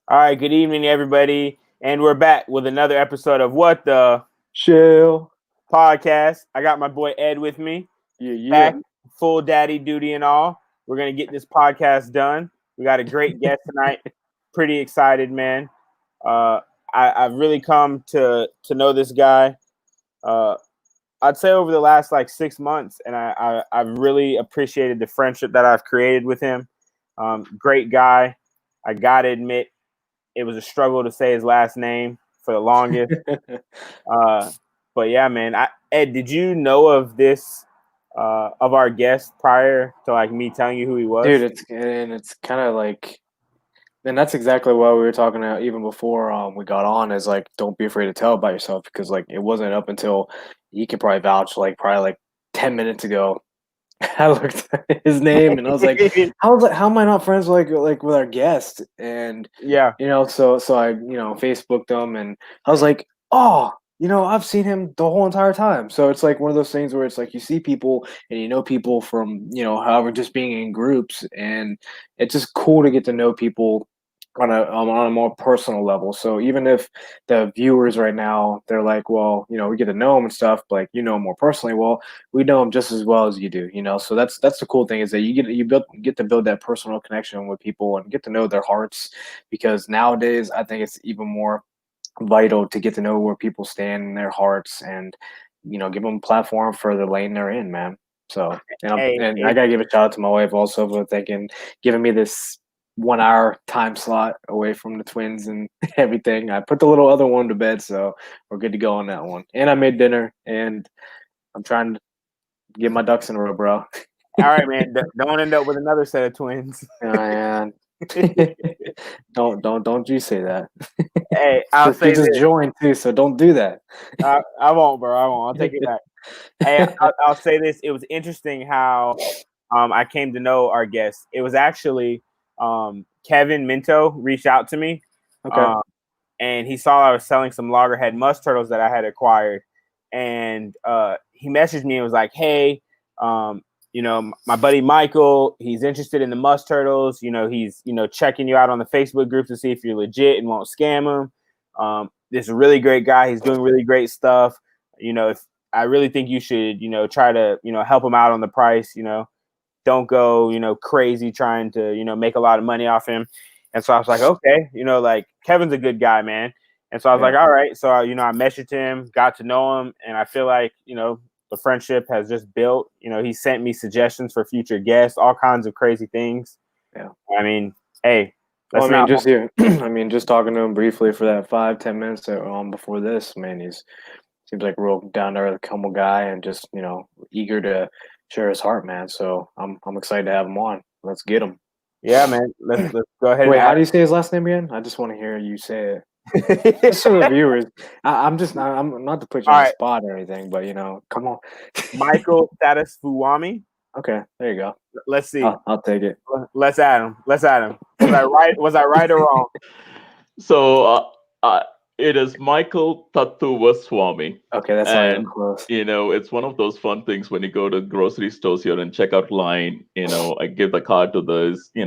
All right, good evening, everybody. And we're back with another episode of What the Chill. Podcast. I got my boy Ed with me. Yeah. Back, full daddy duty and all. We're going to get this podcast done. We got a great guest tonight. Pretty excited, man. I've really come to know this guy. I'd say over the last 6 months, and I've really appreciated the friendship that I've created with him. Great guy. I got to admit, it was a struggle to say his last name for the longest. But yeah, man. Ed, did you know of this of our guest prior to me telling you who he was? Dude, it's kind of and that's exactly what we were talking about even before we got on. Is don't be afraid to tell about yourself, because it wasn't up until you can probably vouch probably 10 minutes ago. I looked at his name and I was like, how am I not friends with our guest? And yeah, so I Facebooked him, and I was like, oh, I've seen him the whole entire time. So it's one of those things where it's you see people and people from however, just being in groups, and it's just cool to get to know people on a more personal level. So even if the viewers right now, they're like, well, we get to know them and stuff, but more personally, well, we know them just as well as you do, So that's the cool thing, is that you get to build that personal connection with people and get to know their hearts, because nowadays I think it's even more vital to get to know where people stand in their hearts, and give them a platform for the lane they're in, man. So and I gotta give a shout out to my wife also for giving me this 1 hour time slot away from the twins and everything. I put the little other one to bed, so we're good to go on that one. And I made dinner, and I'm trying to get my ducks in a row, bro. All right, man. Don't end up with another set of twins. Man. Don't you say that. Hey, I'll say just this. joined too, so don't do that. I won't, bro. I won't. I'll take it back. Hey, I'll say this. It was interesting how I came to know our guest. It was actually Kevin Minto reached out to me. Okay. And he saw I was selling some loggerhead musk turtles that I had acquired. And he messaged me and was like, hey, my buddy Michael, he's interested in the musk turtles. He's, checking you out on the Facebook group to see if you're legit and won't scam him. This is a really great guy. He's doing really great stuff. If I really think you should, try to, help him out on the price, don't go, crazy trying to, make a lot of money off him. And so I was like, okay, Kevin's a good guy, man. And so I was like, all right. So, I messaged him, got to know him. And I feel like, the friendship has just built. He sent me suggestions for future guests, all kinds of crazy things. Yeah. I mean, hey. Just talking to him briefly for that 5-10 minutes before this, man, seems like a real down to earth, humble guy, and just eager to share his heart, man. So I'm excited to have him on. Let's get him. Yeah, man. Let's go ahead. Wait, how do you say his last name again? I just want to hear you say it. Just for the viewers. I'm not to put you on the spot or anything, but come on. Michael Thathuvaswamy. Okay, there you go. Let's see. I'll take it. Let's add him. Was I right? Was I right or wrong? So it is Michael Thathuvaswamy. Okay, that's not even close. It's one of those fun things when you go to grocery stores here and checkout line. I give the card to those. A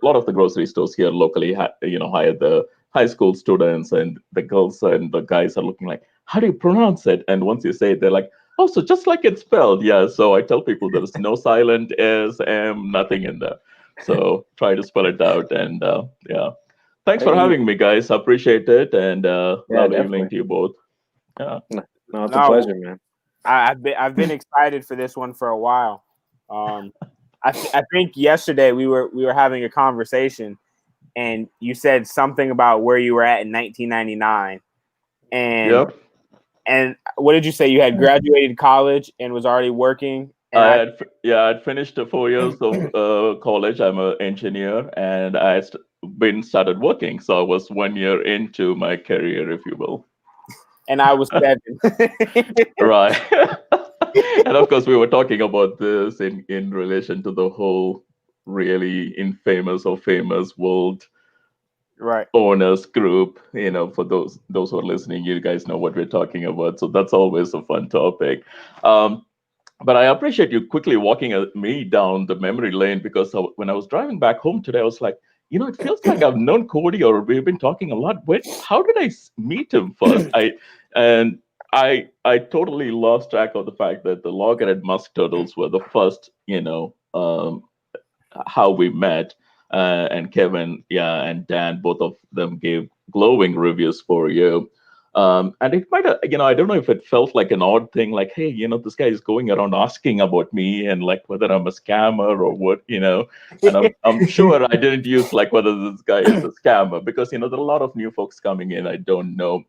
lot of the grocery stores here locally, hire the high school students, and the girls and the guys are looking like, how do you pronounce it? And once you say it, they're like, oh, so just like it's spelled. Yeah. So I tell people there's no silent S, M, nothing in there. So try to spell it out. And yeah. Thanks for having me, guys. Appreciate it. And lovely evening to you both. Yeah. No, it's a pleasure, man. I've been excited for this one for a while. I think yesterday we were having a conversation, and you said something about where you were at in 1999. And yep. And what did you say? You had graduated college and was already working? I'd finished 4 years of college. I'm an engineer, and I started working. So I was 1 year into my career, if you will. And I was 7. Right. And of course, we were talking about this in relation to the whole really infamous or famous world owners group. For those who are listening, you guys know what we're talking about. So that's always a fun topic. But I appreciate you quickly walking me down the memory lane, because when I was driving back home today, I was like, it feels like I've known Cody, or we've been talking a lot. How did I meet him first? I totally lost track of the fact that the loggerhead musk turtles were the first, how we met. And Kevin, and Dan, both of them gave glowing reviews for you. And it might have, I don't know if it felt like an odd thing, like, hey, this guy is going around asking about me and like whether I'm a scammer or what, and I'm sure I didn't use like whether this guy is a scammer, because, there are a lot of new folks coming in. I don't know.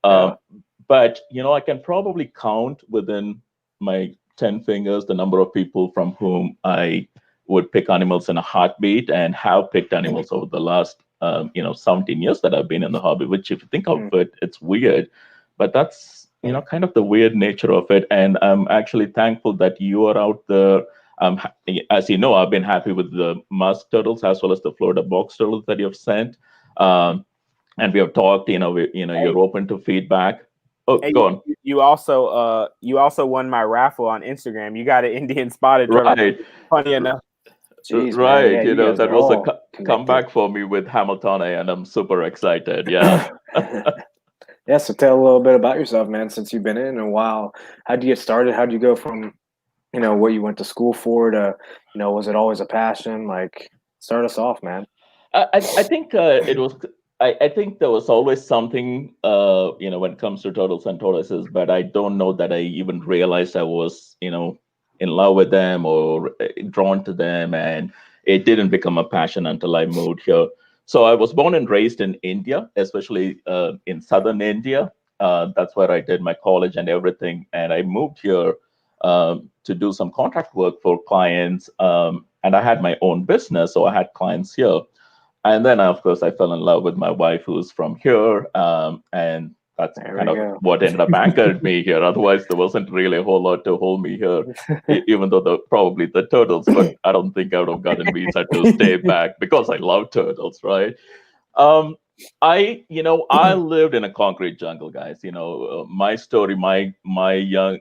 But, I can probably count within my 10 fingers the number of people from whom I would pick animals in a heartbeat, and have picked animals over the last 17 years that I've been in the hobby, which if you think of it, it's weird, but that's kind of the weird nature of it. And I'm actually thankful that you are out there. As you know, I've been happy with the musk turtles as well as the Florida box turtles that you've sent, and we have talked. You're open to feedback. Oh, hey, go on. You also won my raffle on Instagram. You got an Indian spotted turtle. Right. Funny enough. Jeez, right. Yeah, that was a comeback for me with Hamilton, and I'm super excited. Yeah. Yeah. So tell a little bit about yourself, man, since you've been in a while. How'd you get started? How'd you go from, what you went to school for to, was it always a passion? Like, start us off, man. I think it was. I think there was always something, when it comes to turtles and tortoises, but I don't know that I even realized I was, in love with them or drawn to them, and it didn't become a passion until I moved here. So I was born and raised in India, especially in southern India. That's where I did my college and everything, and I moved here to do some contract work for clients, and I had my own business, so I had clients here. And then, of course, I fell in love with my wife, who's from here, and that's kind of what ended up anchored me here. Otherwise, there wasn't really a whole lot to hold me here, even though probably the turtles, but I don't think I would have gotten visa to stay back because I love turtles, right? I lived in a concrete jungle, guys. My story, my young,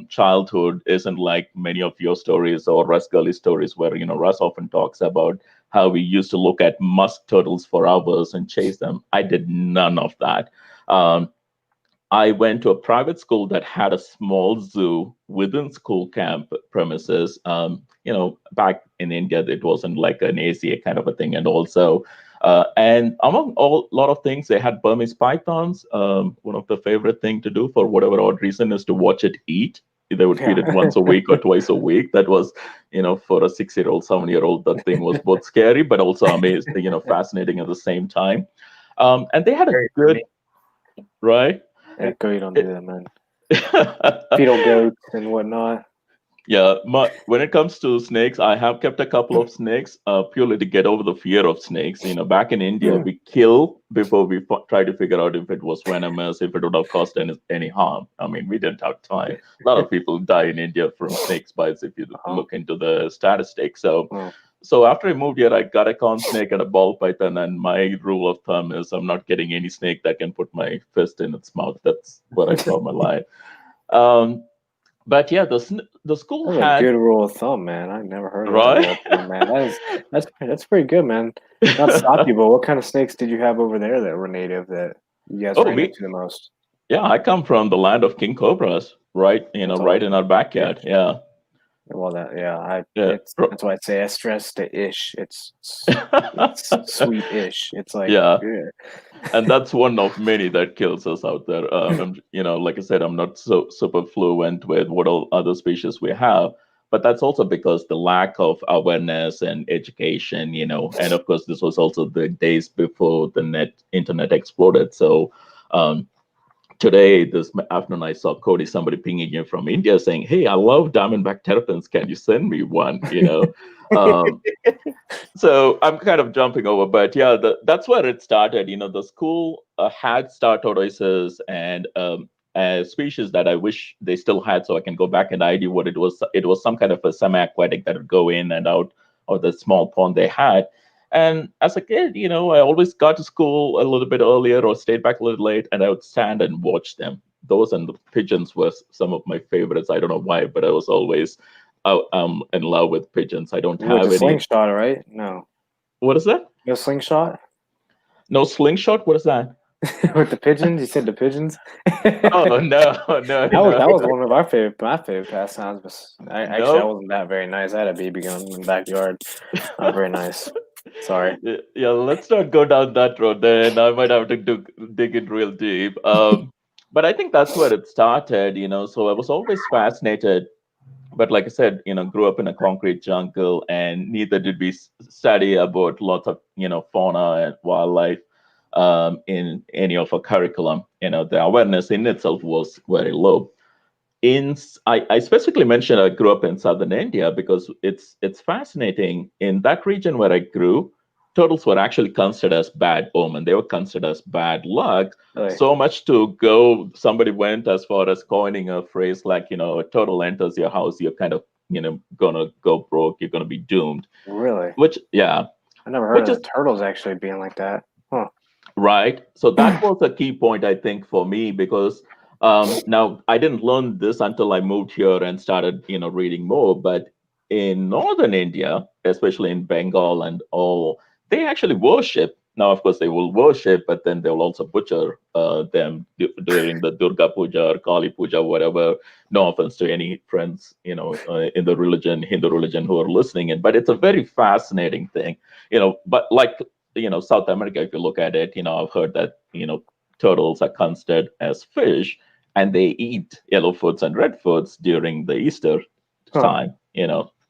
childhood isn't like many of your stories or Russ Gully stories, where Russ often talks about how we used to look at musk turtles for hours and chase them. I did none of that. I went to a private school that had a small zoo within school camp premises. Back in India, it wasn't like an ACA kind of a thing. And also, and among a lot of things, they had Burmese pythons. One of the favorite thing to do for whatever odd reason is to watch it eat. They would feed it once a week or twice a week. That was, for a 6-year-old, 7-year-old, that thing was both scary, but also amazing, fascinating at the same time. And they had a good, right? Yeah, go, you don't do that, man. Fetal goats and whatnot. Yeah, when it comes to snakes, I have kept a couple of snakes purely to get over the fear of snakes. Back in India, we kill before we try to figure out if it was venomous, if it would have caused any harm. I mean, we didn't have time. A lot of people die in India from snake bites if you look into the statistics. So after I moved here, I got a corn snake and a ball python, and my rule of thumb is I'm not getting any snake that can put my fist in its mouth. That's where I draw my line. But yeah, the school had a good rule of thumb, man. I never heard of right? That, man. That's pretty good, man. Not to stop you, but what kind of snakes did you have over there that were native that you guys ran into the most? Yeah, I come from the land of king cobras, right? Right in our backyard. Yeah. Well, that's why I say I stress the ish. It's sweet-ish. It's like and that's one of many that kills us out there. Like I said, I'm not so super fluent with what all other species we have, but that's also because the lack of awareness and education, and of course this was also the days before the internet exploded. So today, this afternoon, I saw Cody, somebody pinging you from India saying, "Hey, I love diamondback terrapins. Can you send me one?" So I'm kind of jumping over, but yeah, that's where it started. The school had star tortoises and a species that I wish they still had, so I can go back and ID what it was. It was some kind of a semi-aquatic that would go in and out of the small pond they had. And as a kid, I always got to school a little bit earlier or stayed back a little late, and I would stand and watch them. Those and the pigeons were some of my favorites. I don't know why, but I was always in love with pigeons. I don't have any. Slingshot, right? No. What is that? No slingshot No slingshot? What is that? with the pigeons. You said the pigeons. Oh no, no, That no. was one of my favorite pastimes. But actually, I No. wasn't that very nice. I had a BB gun in the backyard. Not very nice. Sorry. Yeah, let's not go down that road. Then I might have to dig it real deep. But I think that's where it started. So I was always fascinated. But like I said, grew up in a concrete jungle, and neither did we study about lots of fauna and wildlife in any of our curriculum. The awareness in itself was very low. I specifically mentioned I grew up in southern India because it's fascinating. In that region where I grew, turtles were actually considered as bad omen. They were considered as bad luck. Really? So much to go. Somebody went as far as coining a phrase like, a turtle enters your house, you're kind of gonna go broke. You're gonna be doomed. Really? Which yeah, I never heard which of is the turtles actually being like that. Huh. right. So that was a key point, I think, for me because now I didn't learn this until I moved here and started, reading more. But in northern India, especially in Bengal and all, they actually worship. Now, of course, they will worship, but then they will also butcher them during the Durga Puja or Kali Puja, whatever. No offense to any friends, in the religion, Hindu religion, who are listening in. But it's a very fascinating thing, But like South America, if you look at it, I've heard that turtles are considered as fish, and they eat yellow foods and red foods during the Easter time.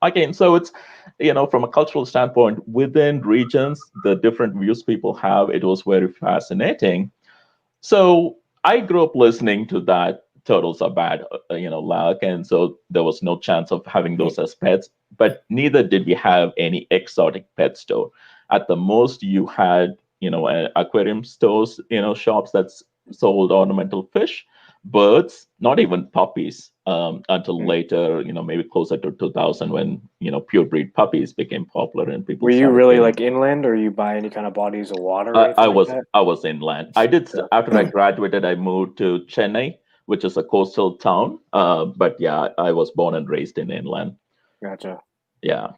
Again, so it's from a cultural standpoint, within regions, the different views people have, it was very fascinating. So I grew up listening to that turtles are bad, luck, and so there was no chance of having those as pets. But neither did we have any exotic pet store. At the most, you had aquarium stores, shops that sold ornamental fish, birds, not even puppies. Until later, maybe closer to 2000, when purebred puppies became popular and people Were you started really getting. like inland, or you by any kind of bodies of water or anything I like was that? I was inland. I did after I graduated. I moved to Chennai, which is a coastal town. But yeah, I was born and raised in inland. Gotcha. Yeah. Huh.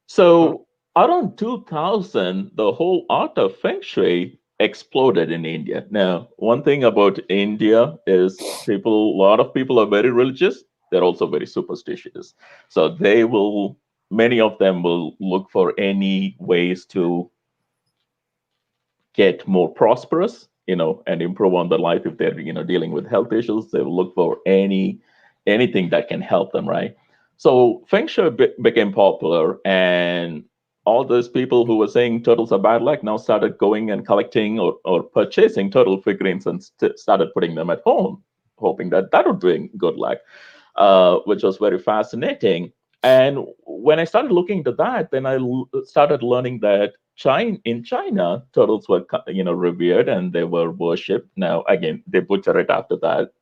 So around 2000, the whole art of Feng Shui exploded in India. Now, one thing about India is a lot of people are very religious. They're also very superstitious. So many of them will look for any ways to get more prosperous, and improve on their life. If they're, dealing with health issues, they will look for anything that can help them, right? So Feng Shui became popular, and all those people who were saying turtles are bad luck now started going and collecting or purchasing turtle figurines and started putting them at home, hoping that would bring good luck, which was very fascinating. And when I started looking into that, then I started learning that in China, turtles were revered and they were worshipped. Now, again, they butcher it after that,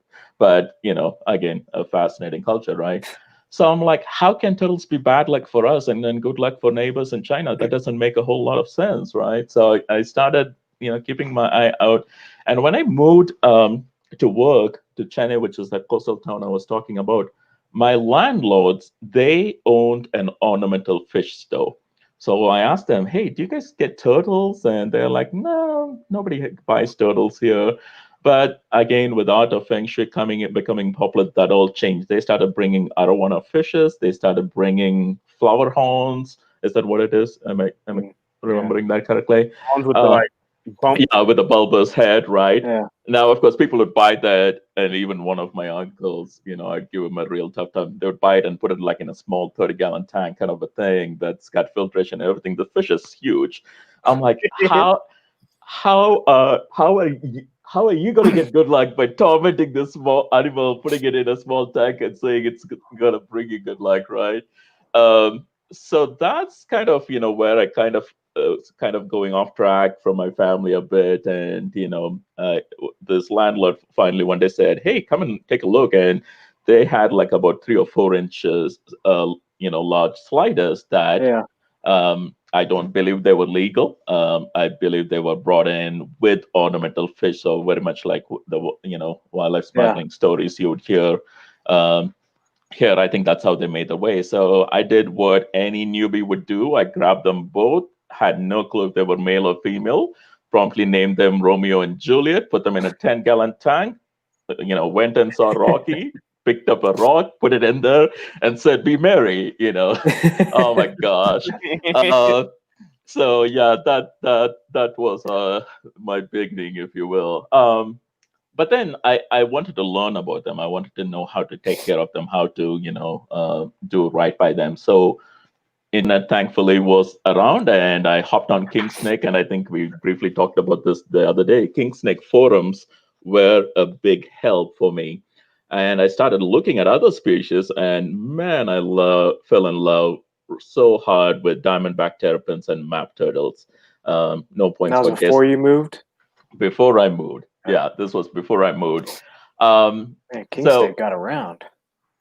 but again, a fascinating culture, right? So I'm like, how can turtles be bad luck for us and then good luck for neighbors in China? That doesn't make a whole lot of sense, right? So I started, keeping my eye out, and when I moved to work to Chennai, which is that coastal town I was talking about, my landlords, they owned an ornamental fish store. So I asked them, hey, do you guys get turtles? And they're like, no, nobody buys turtles here. But again, with art of Feng Shui becoming popular, that all changed. They started bringing arowana fishes. They started bringing flower horns. Is that what it is? Am I remembering that correctly? Ones with the like bump. Yeah, with a bulbous head, right? Yeah. Now, of course, people would buy that, and even one of my uncles, I'd give him a real tough time. They would buy it and put it like in a small 30-gallon tank, kind of a thing that's got filtration and everything. The fish is huge. I'm like, how are you going to get good luck by tormenting this small animal, putting it in a small tank, and saying it's going to bring you good luck, right? So that's kind of where I kind of going off track from my family a bit, and this landlord finally one day said, hey, come and take a look. And they had like about 3 or 4 inches large sliders that Yeah. I don't believe they were legal. I believe they were brought in with ornamental fish, so very much like the wildlife smuggling stories you would hear. Here, I think that's how they made their way. So I did what any newbie would do. I grabbed them both, had no clue if they were male or female. Promptly named them Romeo and Juliet, put them in a 10-gallon tank, went and saw Rocky, picked up a rock, put it in there, and said, "Be merry," Oh my gosh. So yeah, that was my beginning, if you will. But then I wanted to learn about them. I wanted to know how to take care of them, how to do right by them. So internet thankfully was around, and I hopped on King Snake, and I think we briefly talked about this the other day. King Snake forums were a big help for me, and I started looking at other species, and man, fell in love so hard with diamondback terrapins and map turtles. No points That was for guess. before you moved? Before I moved. Yeah, this was before I moved. Man, King Snake got around.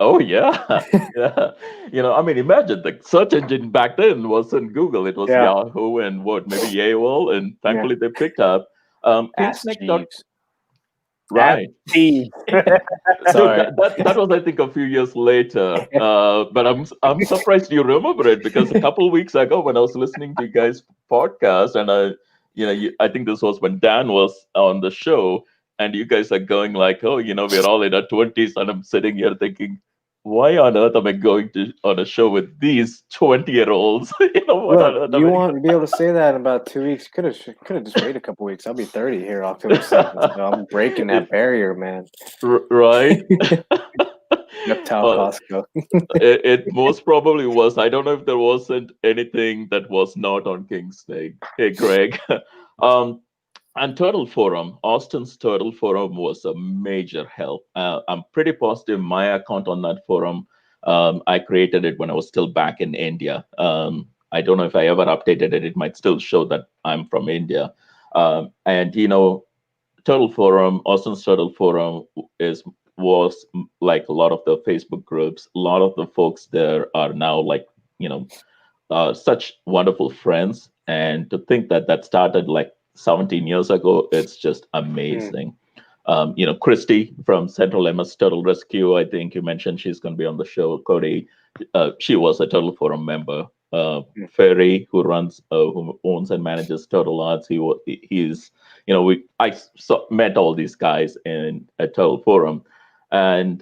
Oh yeah, yeah. I mean, imagine the search engine back then wasn't Google; it was Yahoo and maybe AOL, and thankfully they picked up. Ask Jeeves. Right. Sorry. That was, I think, a few years later. But I'm surprised you remember it, because a couple of weeks ago when I was listening to you guys' podcast, and I think this was when Dan was on the show, and you guys are going like, "Oh, we're all in our 20s," and I'm sitting here thinking, why on earth am I going on a show with these 20-year-olds? Look, you want to be able to say that in about 2 weeks? Could have just waited a couple weeks. I'll be 30 here October 2nd. So I'm breaking that barrier, man. Right. Reptile Costco. it most probably was. I don't know if there wasn't anything that was not on King Snake. Hey, Greg. And Turtle Forum, Austin's Turtle Forum was a major help. I'm pretty positive my account on that forum, I created it when I was still back in India. I don't know if I ever updated it. It might still show that I'm from India. And Turtle Forum, Austin's Turtle Forum was like a lot of the Facebook groups. A lot of the folks there are now like, such wonderful friends. And to think that started like 17 years ago, it's just amazing. Christy from Central MS Turtle Rescue, I think you mentioned she's going to be on the show. Cody, she was a Turtle Forum member. Ferry, who owns and manages Turtle Arts, met all these guys in a Turtle Forum, and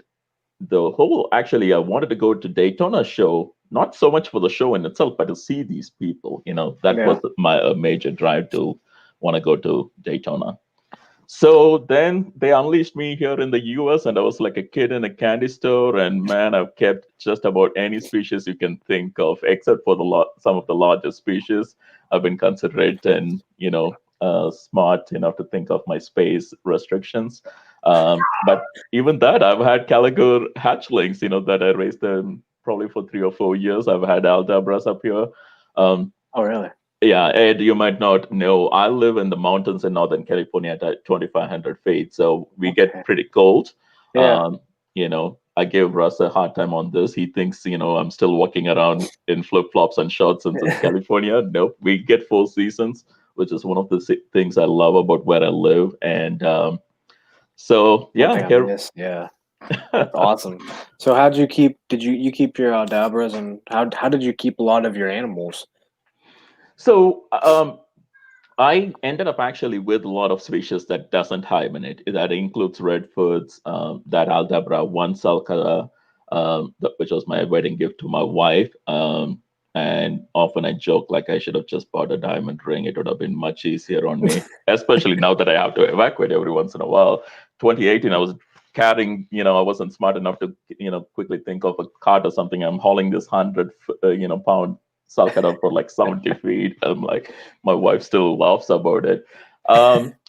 I wanted to go to Daytona show, not so much for the show in itself, but to see these people. That was my major drive to want to go to Daytona. So then they unleashed me here in the US, and I was like a kid in a candy store. And man, I've kept just about any species you can think of, except for some of the larger species. I've been considerate and smart enough to think of my space restrictions. But even that, I've had calico hatchlings, that I raised them probably for 3 or 4 years. I've had aldabras up here. Oh, really? Yeah, Ed, you might not know, I live in the mountains in Northern California at 2,500 feet, so we get pretty cold. Yeah. I gave Russ a hard time on this. He thinks, I'm still walking around in flip-flops and shorts in California. Nope, we get 4 seasons, which is one of the things I love about where I live. And so, yeah. Yeah. That's awesome. So how did you keep your aldabras, and how did you keep a lot of your animals? So I ended up actually with a lot of species that doesn't hibernate. That includes redfoots, that aldabra, one sulcata, which was my wedding gift to my wife. And often I joke like I should have just bought a diamond ring. It would have been much easier on me, especially now that I have to evacuate every once in a while. 2018, I was carrying, I wasn't smart enough to, quickly think of a cart or something. I'm hauling this 100-pound sulcata for like 70 feet. I'm like, my wife still laughs about it.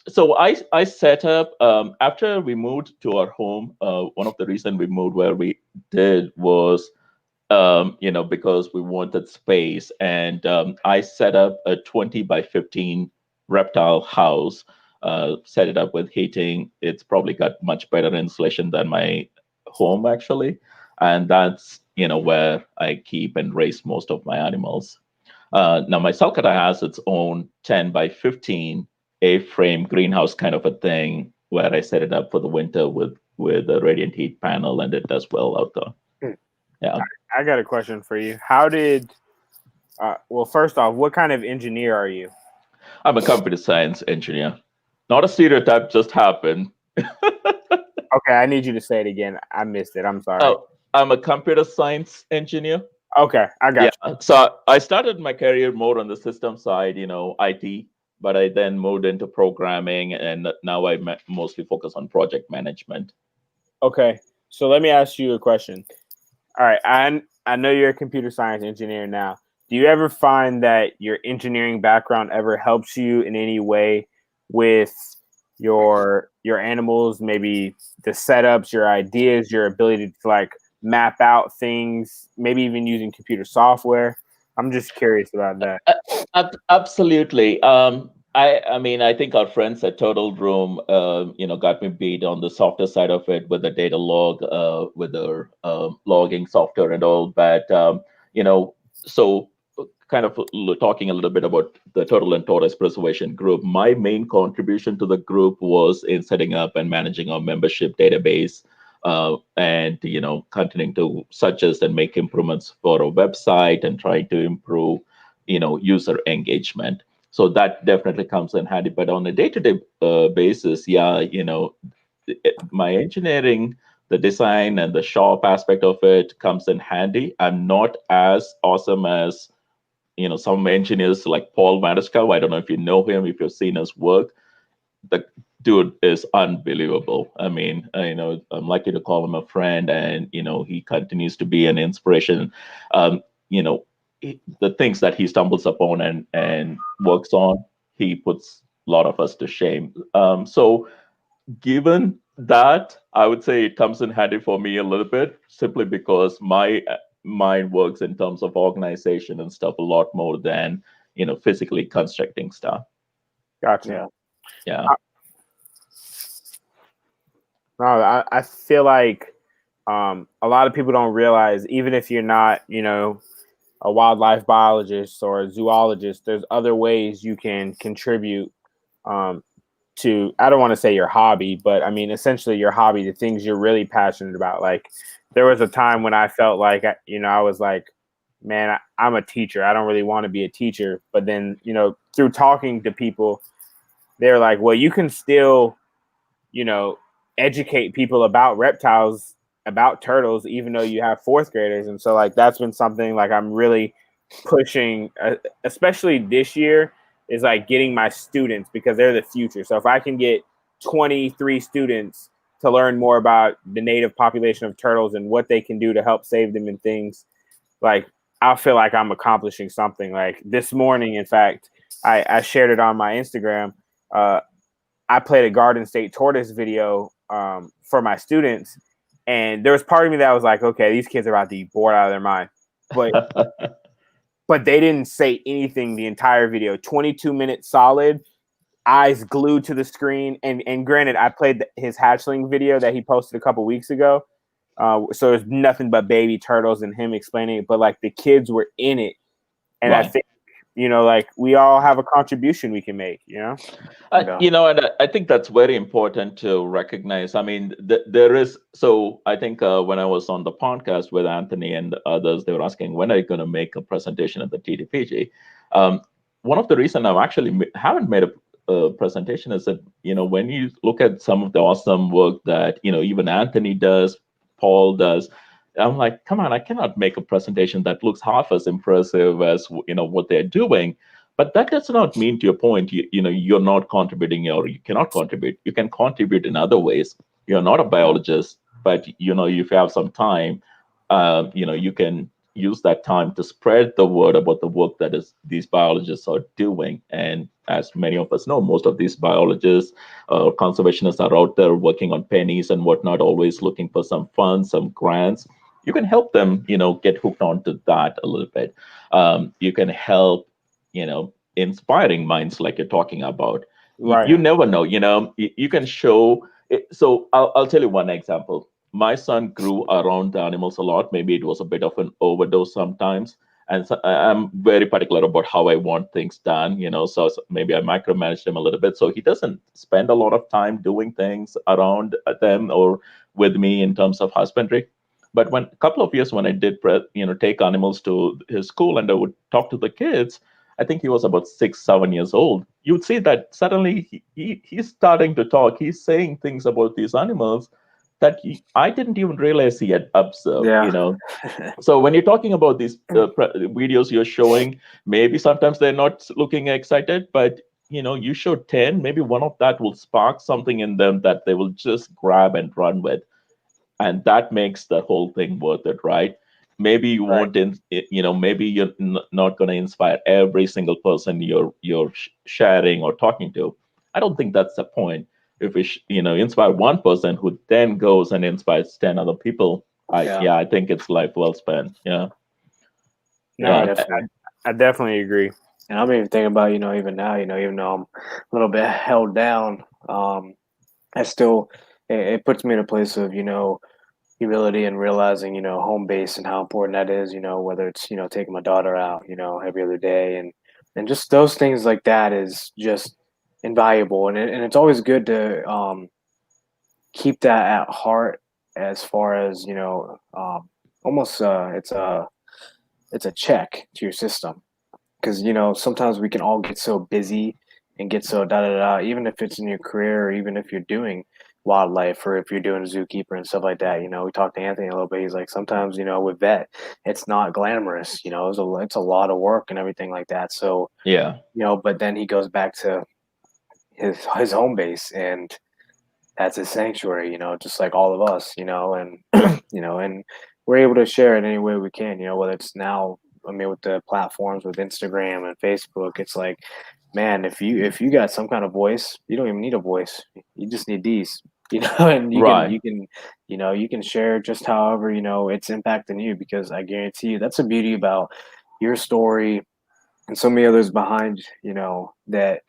So I set up, after we moved to our home, one of the reasons we moved where we did was, because we wanted space. And I set up a 20 by 15 reptile house, set it up with heating. It's probably got much better insulation than my home, actually. And that's, where I keep and raise most of my animals. Now, my sulcata has its own 10 by 15 A-frame greenhouse kind of a thing, where I set it up for the winter with a radiant heat panel, and it does well out there. Yeah. I got a question for you. How did Well, first off, what kind of engineer are you? I'm a computer science engineer. Not a stereotype, just happened. Okay, I need you to say it again. I missed it. I'm sorry. Oh, I'm a computer science engineer. Okay, I got Yeah. So I started my career more on the system side, IT, but I then moved into programming, and now I mostly focus on project management. you. Okay, so let me ask you a question. All right, I know you're a computer science engineer now. Do you ever find that your engineering background ever helps you in any way with your animals, maybe the setups, your ideas, your ability to like map out things, maybe even using computer software? I'm just curious about that. Absolutely. I think our friends at TurtleRoom, got me beat on the softer side of it with the data log, with their logging software and all. But so kind of talking a little bit about the Turtle and Tortoise preservation group. My main contribution to the group was in setting up and managing our membership database, and continuing to suggest and make improvements for our website and trying to improve user engagement. So that definitely comes in handy. But on a day-to-day basis, yeah, my engineering, the design and the shop aspect of it comes in handy. I'm not as awesome as some engineers like Paul Vanderskov. I don't know if you know him, if you've seen his work. The dude is unbelievable. I mean, I'm lucky to call him a friend, and he continues to be an inspiration. Um, you know, the things that he stumbles upon and works on, he puts a lot of us to shame. So, given that, I would say it comes in handy for me a little bit, simply because my mind works in terms of organization and stuff a lot more than physically constructing stuff. Gotcha. Yeah. No, I feel like a lot of people don't realize, even if you're not, a wildlife biologist or a zoologist, there's other ways you can contribute to, I don't want to say your hobby, but I mean, essentially your hobby, the things you're really passionate about. Like there was a time when I felt like, I was like, man, I'm a teacher. I don't really want to be a teacher. But then, through talking to people, they're like, well, you can still, educate people about reptiles, about turtles, even though you have fourth graders. And so like, that's been something like I'm really pushing, especially this year, is like getting my students, because they're the future. So if I can get 23 students to learn more about the native population of turtles and what they can do to help save them and things, like I feel like I'm accomplishing something. Like this morning, in fact, I shared it on my Instagram. I played a Garden State Tortoise video for my students, and there was part of me that was like, okay, these kids are about to be bored out of their mind, but they didn't say anything the entire video. 22 minutes solid, eyes glued to the screen. And granted, I played his hatchling video that he posted a couple weeks ago, so there's nothing but baby turtles and him explaining it. But like the kids were in it, and right. I think like we all have a contribution we can make. And I think that's very important to recognize. I mean, there is. So I think when I was on the podcast with Anthony and others, they were asking, when are you going to make a presentation at the TTPG? One of the reasons I actually haven't made a presentation is that when you look at some of the awesome work that even Anthony does, Paul does, I'm like, come on, I cannot make a presentation that looks half as impressive as what they're doing. But that does not mean, to your point, you're not contributing or you cannot contribute. You can contribute in other ways. You're not a biologist, but if you have some time, you can use that time to spread the word about the work that these biologists are doing. And as many of us know, most of these biologists, conservationists are out there working on pennies and whatnot, always looking for some funds, some grants. You can help them, get hooked onto that a little bit. You can help, inspiring minds like you're talking about. Right. You never know, you can show it. So I'll tell you one example. My son grew around the animals a lot. Maybe it was a bit of an overdose sometimes. And so I'm very particular about how I want things done, so maybe I micromanage him a little bit. So he doesn't spend a lot of time doing things around them or with me in terms of husbandry. But when a couple of years when I did take animals to his school and I would talk to the kids, I think he was about 6, 7 years old. You'd see that suddenly he's starting to talk. He's saying things about these animals that I didn't even realize he had observed. Yeah. So when you're talking about these videos you're showing, maybe sometimes they're not looking excited, but you show 10, maybe one of that will spark something in them that they will just grab and run with, and that makes the whole thing worth it, right? Maybe you Right. won't, maybe you're not going to inspire every single person you're sharing or talking to. I don't think that's the point. If we inspire one person who then goes and inspires 10 other people, Yeah. I think it's life well spent. Yeah. No, Yeah. Definitely. I definitely agree. And I'm even thinking about, even now, even though I'm a little bit held down, I still, it puts me in a place of, humility and realizing, home base and how important that is, whether it's, taking my daughter out, every other day, and just those things like that is just invaluable. And it's always good to keep that at heart as far as, almost it's a check to your system, because sometimes we can all get so busy and get so da da da. Even if it's in your career, or even if you're doing wildlife, or if you're doing zookeeper and stuff like that. We talked to Anthony a little bit. He's like, sometimes with vet, it's not glamorous. It's a lot of work and everything like that. So Yeah. but then he goes back to his home base, and that's his sanctuary. Just like all of us. And and we're able to share it any way we can. Whether it's now, I mean, with the platforms with Instagram and Facebook, it's like, man, if you got some kind of voice, you don't even need a voice. You just need these, and Right. you can share just however it's impacting you, because I guarantee you that's the beauty about your story and so many others behind, that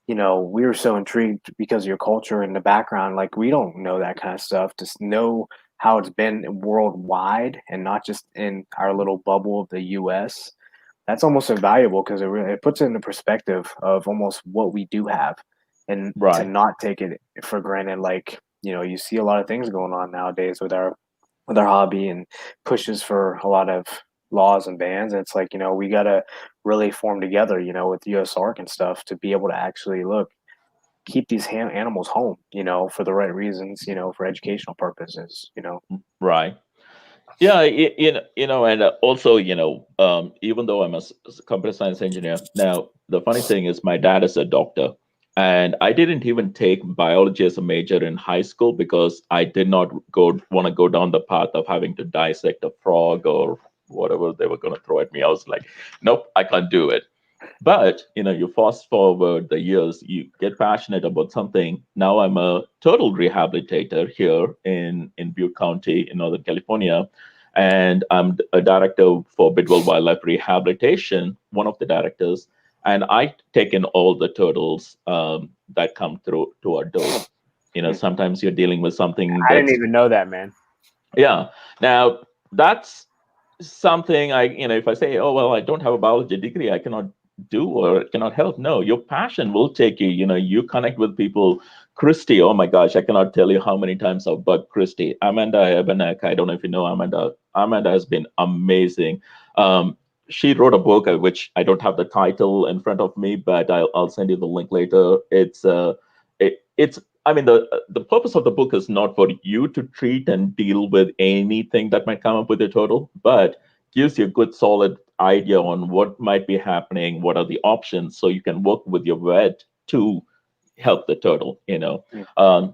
we were so intrigued because of your culture and the background. Like, we don't know that kind of stuff. Just know how it's been worldwide and not just in our little bubble of the US. That's almost invaluable, because it puts it in the perspective of almost what we do have, and to Right. not take it for granted. Like, you see a lot of things going on nowadays with our hobby, and pushes for a lot of laws and bans. And it's like, we got to really form together, with USARC and stuff, to be able to actually keep these animals home, for the right reasons, for educational purposes. Right. Yeah, and also, even though I'm a computer science engineer, now the funny thing is my dad is a doctor, and I didn't even take biology as a major in high school because I did not want to go down the path of having to dissect a frog or whatever they were going to throw at me. I was like, nope, I can't do it. But you fast forward the years, you get passionate about something. Now I'm a turtle rehabilitator here in Butte County in Northern California, and I'm a director for Bidwell Wildlife Rehabilitation, one of the directors, and I take in all the turtles that come through to our doors. Sometimes you're dealing with something I didn't that's even know that, man. yeah. Now that's something if I say, oh, well, I don't have a biology degree, I cannot do or cannot help. No, your passion will take you. You connect with people. Christy, oh my gosh, I cannot tell you how many times I've bugged Christy. Amanda Ebenek, I don't know if you know Amanda. Amanda has been amazing. She wrote a book, which I don't have the title in front of me, but I'll send you the link later. It's I mean, the purpose of the book is not for you to treat and deal with anything that might come up with your turtle, but gives you a good solid idea on what might be happening, what are the options, so you can work with your vet to help the turtle.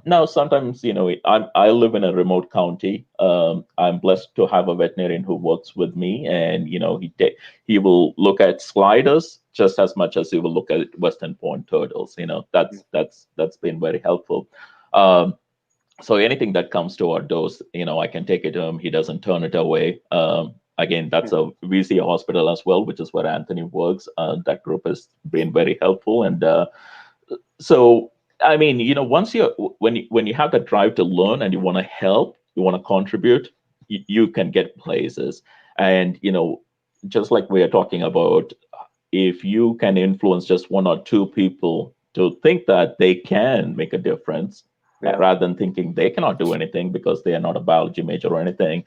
Now sometimes I live in a remote county. I'm blessed to have a veterinarian who works with me, and he will look at sliders just as much as he will look at western pond turtles. That's been very helpful. So anything that comes to our doors, I can take it to him. He doesn't turn it away. Again, that's a VC hospital as well, which is where Anthony works. That group has been very helpful, and so I mean, once when you have that drive to learn and you want to help, you want to contribute, you can get places. And just like we are talking about, if you can influence just one or two people to think that they can make a difference, Yeah. rather than thinking they cannot do anything because they are not a biology major or anything,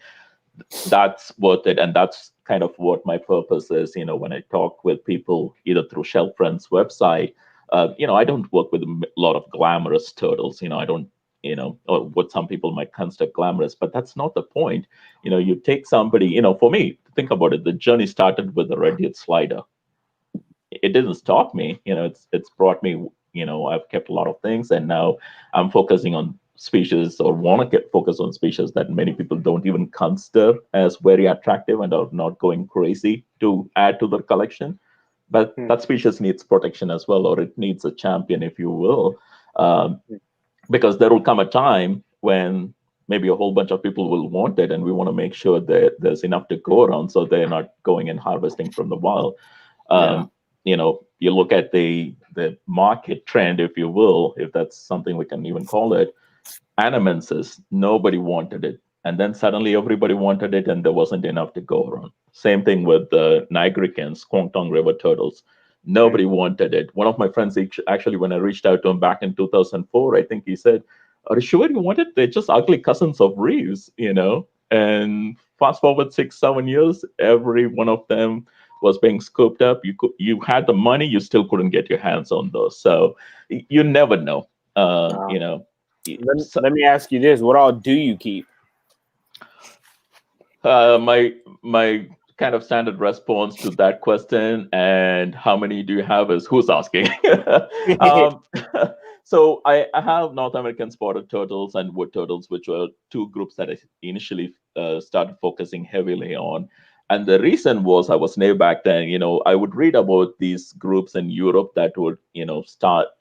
that's worth it. And that's kind of what my purpose is. When I talk with people, either through Shell Friends website, I don't work with a lot of glamorous turtles. I don't, or what some people might consider glamorous, but that's not the point. You take somebody, for me, think about it. The journey started with the red-eared slider. It didn't stop me. It's brought me, I've kept a lot of things, and now I'm focusing on species, or want to get focused on species that many people don't even consider as very attractive and are not going crazy to add to their collection. But that species needs protection as well, or it needs a champion, if you will, because there will come a time when maybe a whole bunch of people will want it, and we want to make sure that there's enough to go around, so they're not going and harvesting from the wild. You look at the market trend, if you will, if that's something we can even call it. Animensis, nobody wanted it, and then suddenly everybody wanted it, and there wasn't enough to go around. Same thing with the Nigricans, Kwangtung River turtles. Nobody wanted it. One of my friends, actually, when I reached out to him back in 2004, I think he said, "Are you sure you want it? They're just ugly cousins of reeves, And fast forward 6-7 years, every one of them was being scooped up. You had the money, you still couldn't get your hands on those. So you never know. Wow. Let me ask you this: what all do you keep? My kind of standard response to that question, and how many do you have, is who's asking. So I have North American spotted turtles and wood turtles, which were two groups that I initially started focusing heavily on. And the reason was, I was new back then. I would read about these groups in Europe that would,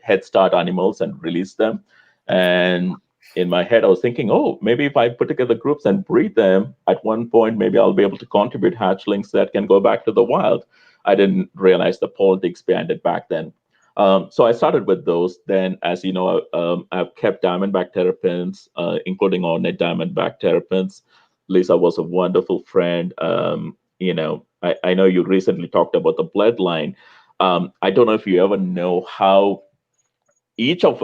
head start animals and release them. And in my head, I was thinking, oh, maybe if I put together groups and breed them, at one point, maybe I'll be able to contribute hatchlings that can go back to the wild. I didn't realize the politics behind it back then. So I started with those. Then, as you know, I've kept diamondback terrapins, including ornate diamondback terrapins. Lisa was a wonderful friend. I know you recently talked about the bloodline. I don't know if you ever know how each of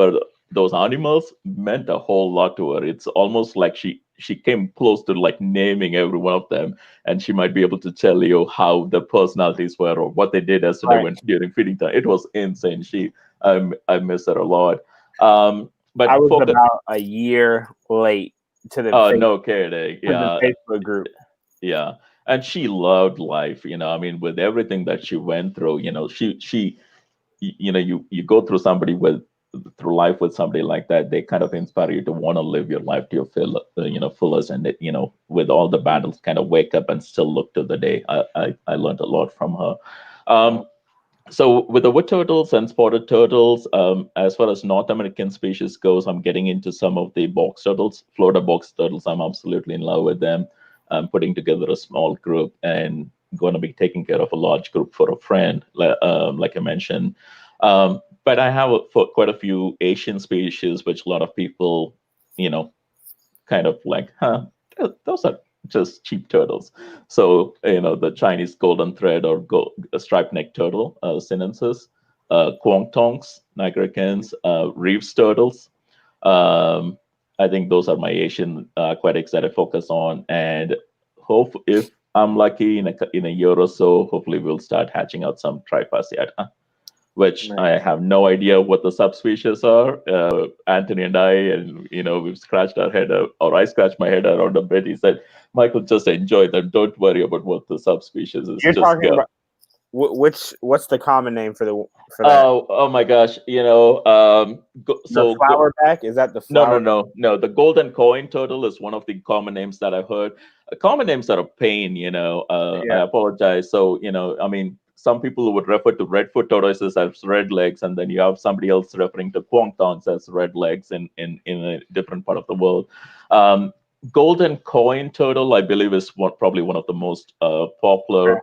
those animals meant a whole lot to her. It's almost like she came close to like naming every one of them, and she might be able to tell you how the personalities were or what they did yesterday during feeding time. It was insane. I miss her a lot. But I was about a year late to the no kidding. Yeah, the Facebook group. Yeah, and she loved life. I mean, with everything that she went through, she you go through through life with somebody like that, they kind of inspire you to want to live your life to your fullest, and with all the battles, kind of wake up and still look to the day. I learned a lot from her. So with the wood turtles and spotted turtles, as far as North American species goes, I'm getting into some of the box turtles, Florida box turtles. I'm absolutely in love with them. I'm putting together a small group and going to be taking care of a large group for a friend, like I mentioned. But I have quite a few Asian species, which a lot of people, kind of like, those are just cheap turtles. So, the Chinese golden thread or striped neck turtle, sinensis, Kwangtongs, Nigricans, reefs turtles. I think those are my Asian aquatics that I focus on. And hope if I'm lucky, in a year or so, hopefully we'll start hatching out some Trifasciata, which I have no idea what the subspecies are. Anthony and we've scratched our head, or I scratched my head around a bit. He said, Michael, just enjoy them. Don't worry about what the subspecies is. You're just talking go. about what's the common name for that? Oh my gosh, the flowerback, is that the flower? No. The golden coin turtle is one of the common names that I've heard. Common names are a pain, I apologize. So, I mean, some people would refer to redfoot tortoises as red legs, and then you have somebody else referring to Kwangtongs as red legs in a different part of the world. Golden coin turtle, I believe, is probably one of the most popular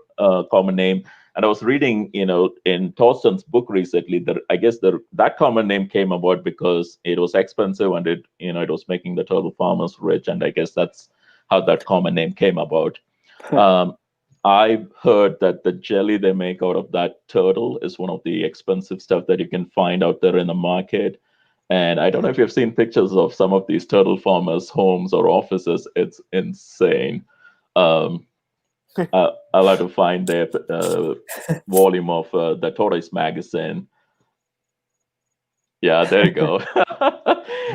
common name. And I was reading, in Thorsten's book recently, that I guess that common name came about because it was expensive, and it was making the turtle farmers rich, and I guess that's how that common name came about. I've heard that the jelly they make out of that turtle is one of the expensive stuff that you can find out there in the market. And I don't know if you've seen pictures of some of these turtle farmers' homes or offices. It's insane. Um, I'll have to find the volume of the Tortoise magazine. Yeah, there you go.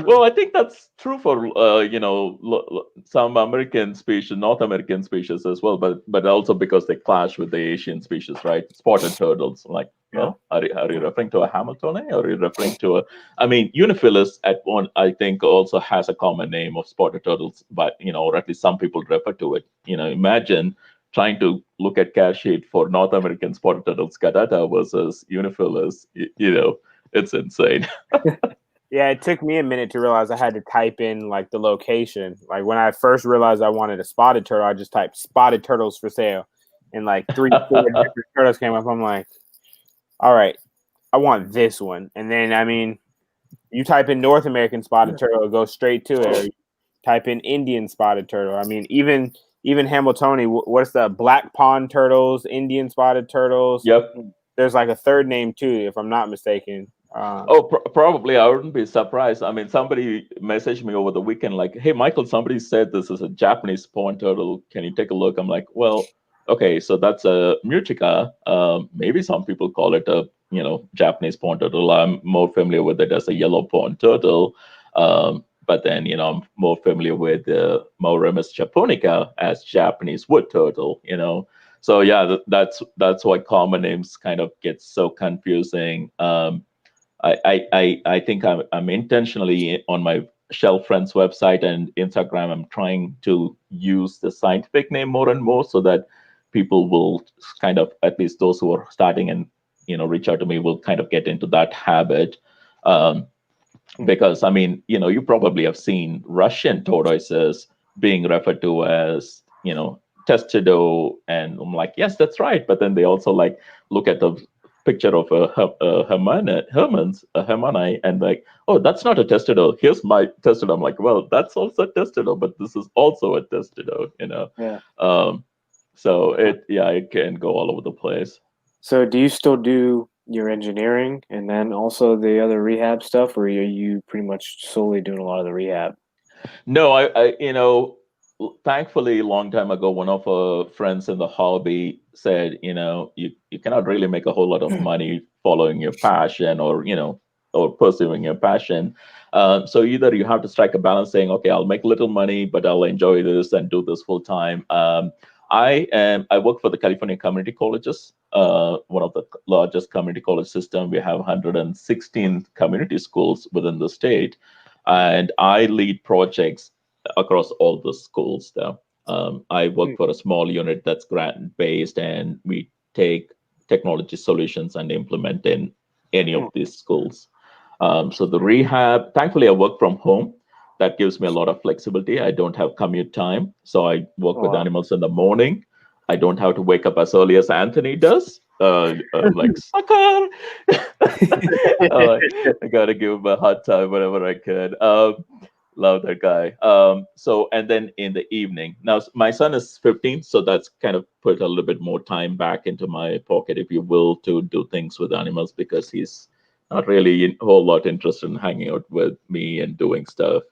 Well, I think that's true for some American species, North American species as well, but also because they clash with the Asian species, right? Spotted turtles. Like, well, are you referring to a Hamiltonian, or are you referring to a? I mean, Uniphilus at one, I think, also has a common name of spotted turtles, but or at least some people refer to it. Imagine trying to look at cache sheet for North American spotted turtles, Cadata versus Uniphilus. It's insane. Yeah, it took me a minute to realize I had to type in like the location. Like when I first realized I wanted a spotted turtle, I just typed spotted turtles for sale, and like 3, 4 different turtles came up. I'm like, all right, I want this one. And then I mean, you type in North American spotted turtle, it goes straight to it. Or you type in Indian spotted turtle. I mean, even Hamiltonian. What's the black pond turtles, Indian spotted turtles? Yep. There's like a third name too, if I'm not mistaken. Probably. I wouldn't be surprised. I mean, somebody messaged me over the weekend, like, "Hey, Michael, somebody said this is a Japanese pond turtle. Can you take a look?" I'm like, "Well, okay, so that's a Mutica. Maybe some people call it a Japanese pond turtle. I'm more familiar with it as a yellow pond turtle. But then I'm more familiar with the Mauremys japonica as Japanese wood turtle. So yeah, that's why common names kind of get so confusing. I think I'm intentionally on my Shell Friends website and Instagram. I'm trying to use the scientific name more and more so that people will kind of, at least those who are starting and reach out to me, will kind of get into that habit. Because I mean, you probably have seen Russian tortoises being referred to as testido, and I'm like, yes, that's right. But then they also like look at the picture of a Hermione, and like, oh, that's not a testido. Here's my testido. I'm like, well, that's also a testido, but this is also a testido. Yeah. So it can go all over the place. So do you still do your engineering and then also the other rehab stuff, or are you pretty much solely doing a lot of the rehab? No, I thankfully, a long time ago, one of our friends in the hobby said, you cannot really make a whole lot of money following your passion, or pursuing your passion. So either you have to strike a balance saying, okay, I'll make little money, but I'll enjoy this and do this full time. I work for the California Community Colleges, one of the largest community college system. We have 116 community schools within the state, and I lead projects across all the schools there. I work for a small unit that's grant based, and we take technology solutions and implement in any of these schools. So the rehab, thankfully, I work from home. That gives me a lot of flexibility. I don't have commute time, so I work with animals in the morning. I don't have to wake up as early as Anthony does. I'm like, sucker! I gotta give him a hard time whenever I can. Love that guy. So, and then in the evening, now my son is 15, so that's kind of put a little bit more time back into my pocket, if you will, to do things with animals, because he's not really a whole lot interested in hanging out with me and doing stuff.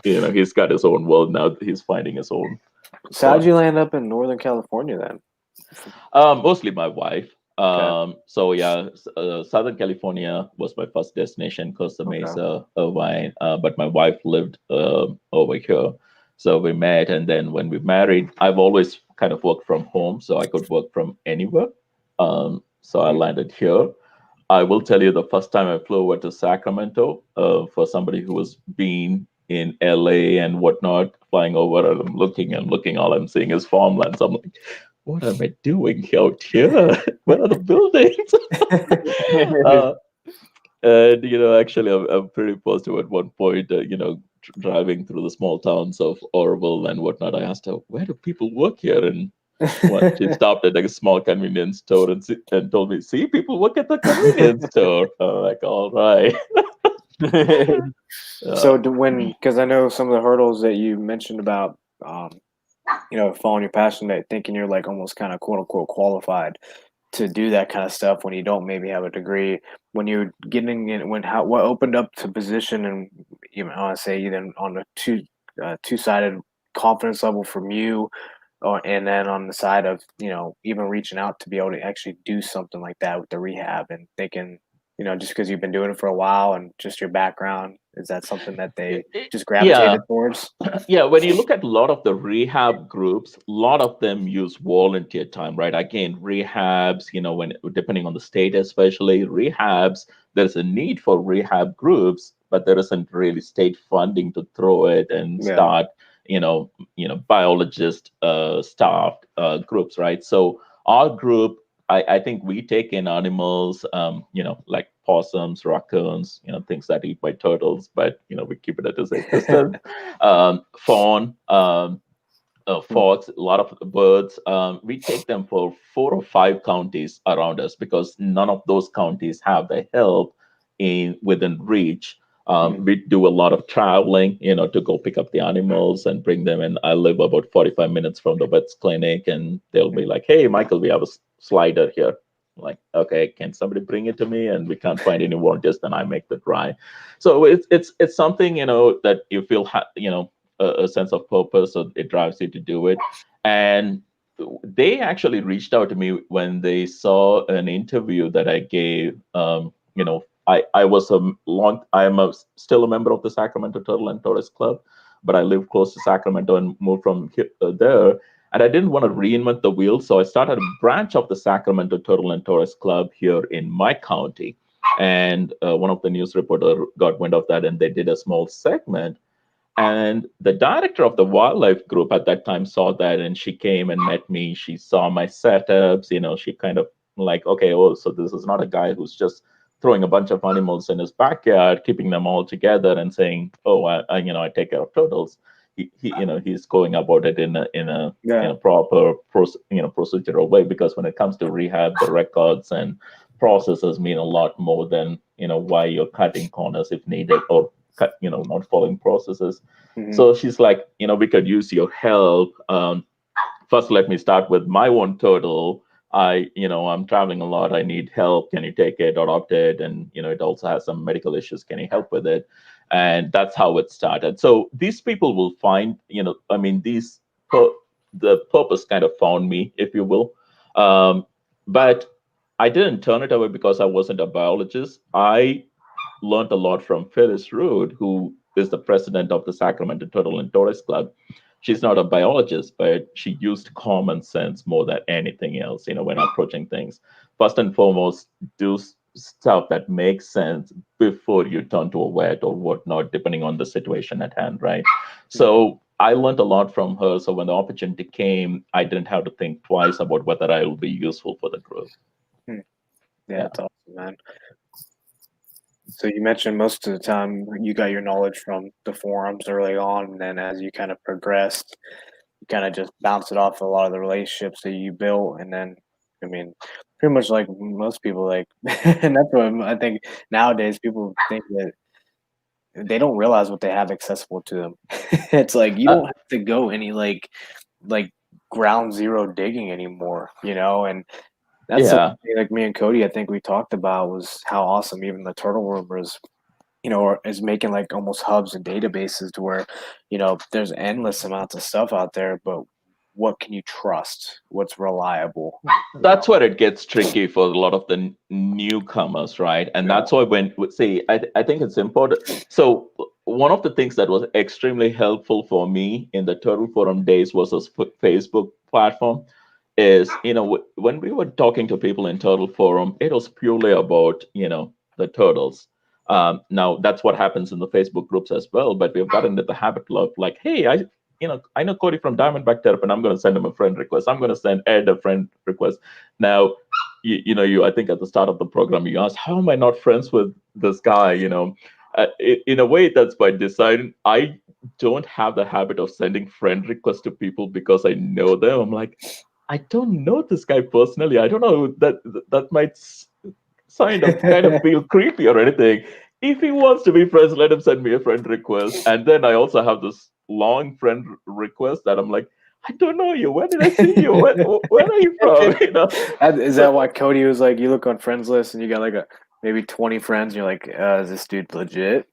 He's got his own world now. He's finding his own. So how'd you land up in Northern California then? Mostly my wife. So yeah, Southern California was my first destination, Costa Mesa, Irvine. But my wife lived over here, so we met. And then when we married, I've always kind of worked from home, so I could work from anywhere. So I landed here. I will tell you, the first time I flew over to Sacramento, for somebody who was been in LA and whatnot, flying over, and I'm looking, all I'm seeing is farmlands. I'm like, what am I doing out here? Where are the buildings? And actually, I'm pretty positive at one point, driving through the small towns of Orville and whatnot, I asked her, where do people work here? And she stopped at a small convenience store and told me, see, people work at the convenience store. I'm like, all right. So because I know some of the hurdles that you mentioned about, following your passion, that thinking you're like almost kind of quote unquote qualified to do that kind of stuff when you don't maybe have a degree. When you're getting in, what opened up to position, and I want to say either on a two-sided confidence level from you, and then on the side of, even reaching out to be able to actually do something like that with the rehab, and they can, just because you've been doing it for a while and just your background, is that something that they just Yeah. gravitated towards? Yeah, when you look at a lot of the rehab groups, a lot of them use volunteer time, right? Again, rehabs, when depending on the state, especially rehabs, there's a need for rehab groups, but there isn't really state funding to throw it and Yeah. start, biologist staffed groups, right? So our group, I think we take in animals, like possums, raccoons, things that eat by turtles, but we keep it at a safe distance. Fawn, frogs, a lot of birds. We take them for 4 or 5 counties around us because none of those counties have the help within reach. We do a lot of traveling, to go pick up the animals and bring them in. I live about 45 minutes from the vet's clinic, and they'll be like, "Hey, Michael, we have a slider here." I'm like, okay, can somebody bring it to me? And we can't find any volunteers, then I make the try. So it's something that you feel a sense of purpose, so it drives you to do it. And they actually reached out to me when they saw an interview that I gave. I was still a member of the Sacramento Turtle and Tortoise Club, but I live close to Sacramento and moved from there. And I didn't want to reinvent the wheel, so I started a branch of the Sacramento Turtle and Tortoise Club here in my county. And one of the news reporters got wind of that, and they did a small segment. And the director of the wildlife group at that time saw that, and she came and met me. She saw my setups. She kind of like, okay, oh, so this is not a guy who's just throwing a bunch of animals in his backyard, keeping them all together, and saying, "Oh, I take care of turtles." He's going about it in a proper procedural way, because when it comes to rehab, the records and processes mean a lot more than why you're cutting corners if needed, or not following processes. So she's like, we could use your help. First, let me start with my one turtle. I'm traveling a lot. I need help. Can you take it, adopt it? And it also has some medical issues. Can you help with it? And that's how it started. So these people will find, the purpose kind of found me, if you will. But I didn't turn it away because I wasn't a biologist. I learned a lot from Phyllis Rood, who is the president of the Sacramento Turtle and Tortoise Club. She's not a biologist, but she used common sense more than anything else, when approaching things. First and foremost, do stuff that makes sense before you turn to a vet or whatnot, depending on the situation at hand, right? So I learned a lot from her. So when the opportunity came, I didn't have to think twice about whether I will be useful for the group. Yeah, that's awesome, man. So you mentioned most of the time you got your knowledge from the forums early on, and then as you kind of progressed, you kind of just bounce it off a lot of the relationships that you built, and then, pretty much like most people, like, and that's what I think nowadays people think that they don't realize what they have accessible to them. It's like you don't have to go any like ground zero digging anymore, and that's something like me and Cody, I think we talked about, was how awesome even the TurtleRoom is, is making like almost hubs and databases to where, there's endless amounts of stuff out there, but what can you trust? What's reliable? That's where it gets tricky for a lot of the newcomers, right? And that's why I think it's important. So one of the things that was extremely helpful for me in the Turtle Forum days was this Facebook platform. Is when we were talking to people in Turtle Forum, it was purely about the turtles. Now that's what happens in the Facebook groups as well, but we've gotten into the habit of like, hey, I know Cody from Diamondback Therapy, and I'm going to send him a friend request. I'm going to send Ed a friend request. Now, I think at the start of the program, you asked, how am I not friends with this guy? In a way, that's by design. I don't have the habit of sending friend requests to people because I know them. I'm like, I don't know this guy personally. I don't know that might kind of feel creepy or anything. If he wants to be friends, let him send me a friend request. And then I also have this long friend request that I'm like, I don't know you. Where did I see you? Where are you from? Is that why Cody was like, you look on friends list and you got like maybe 20 friends, and you're like, is this dude legit?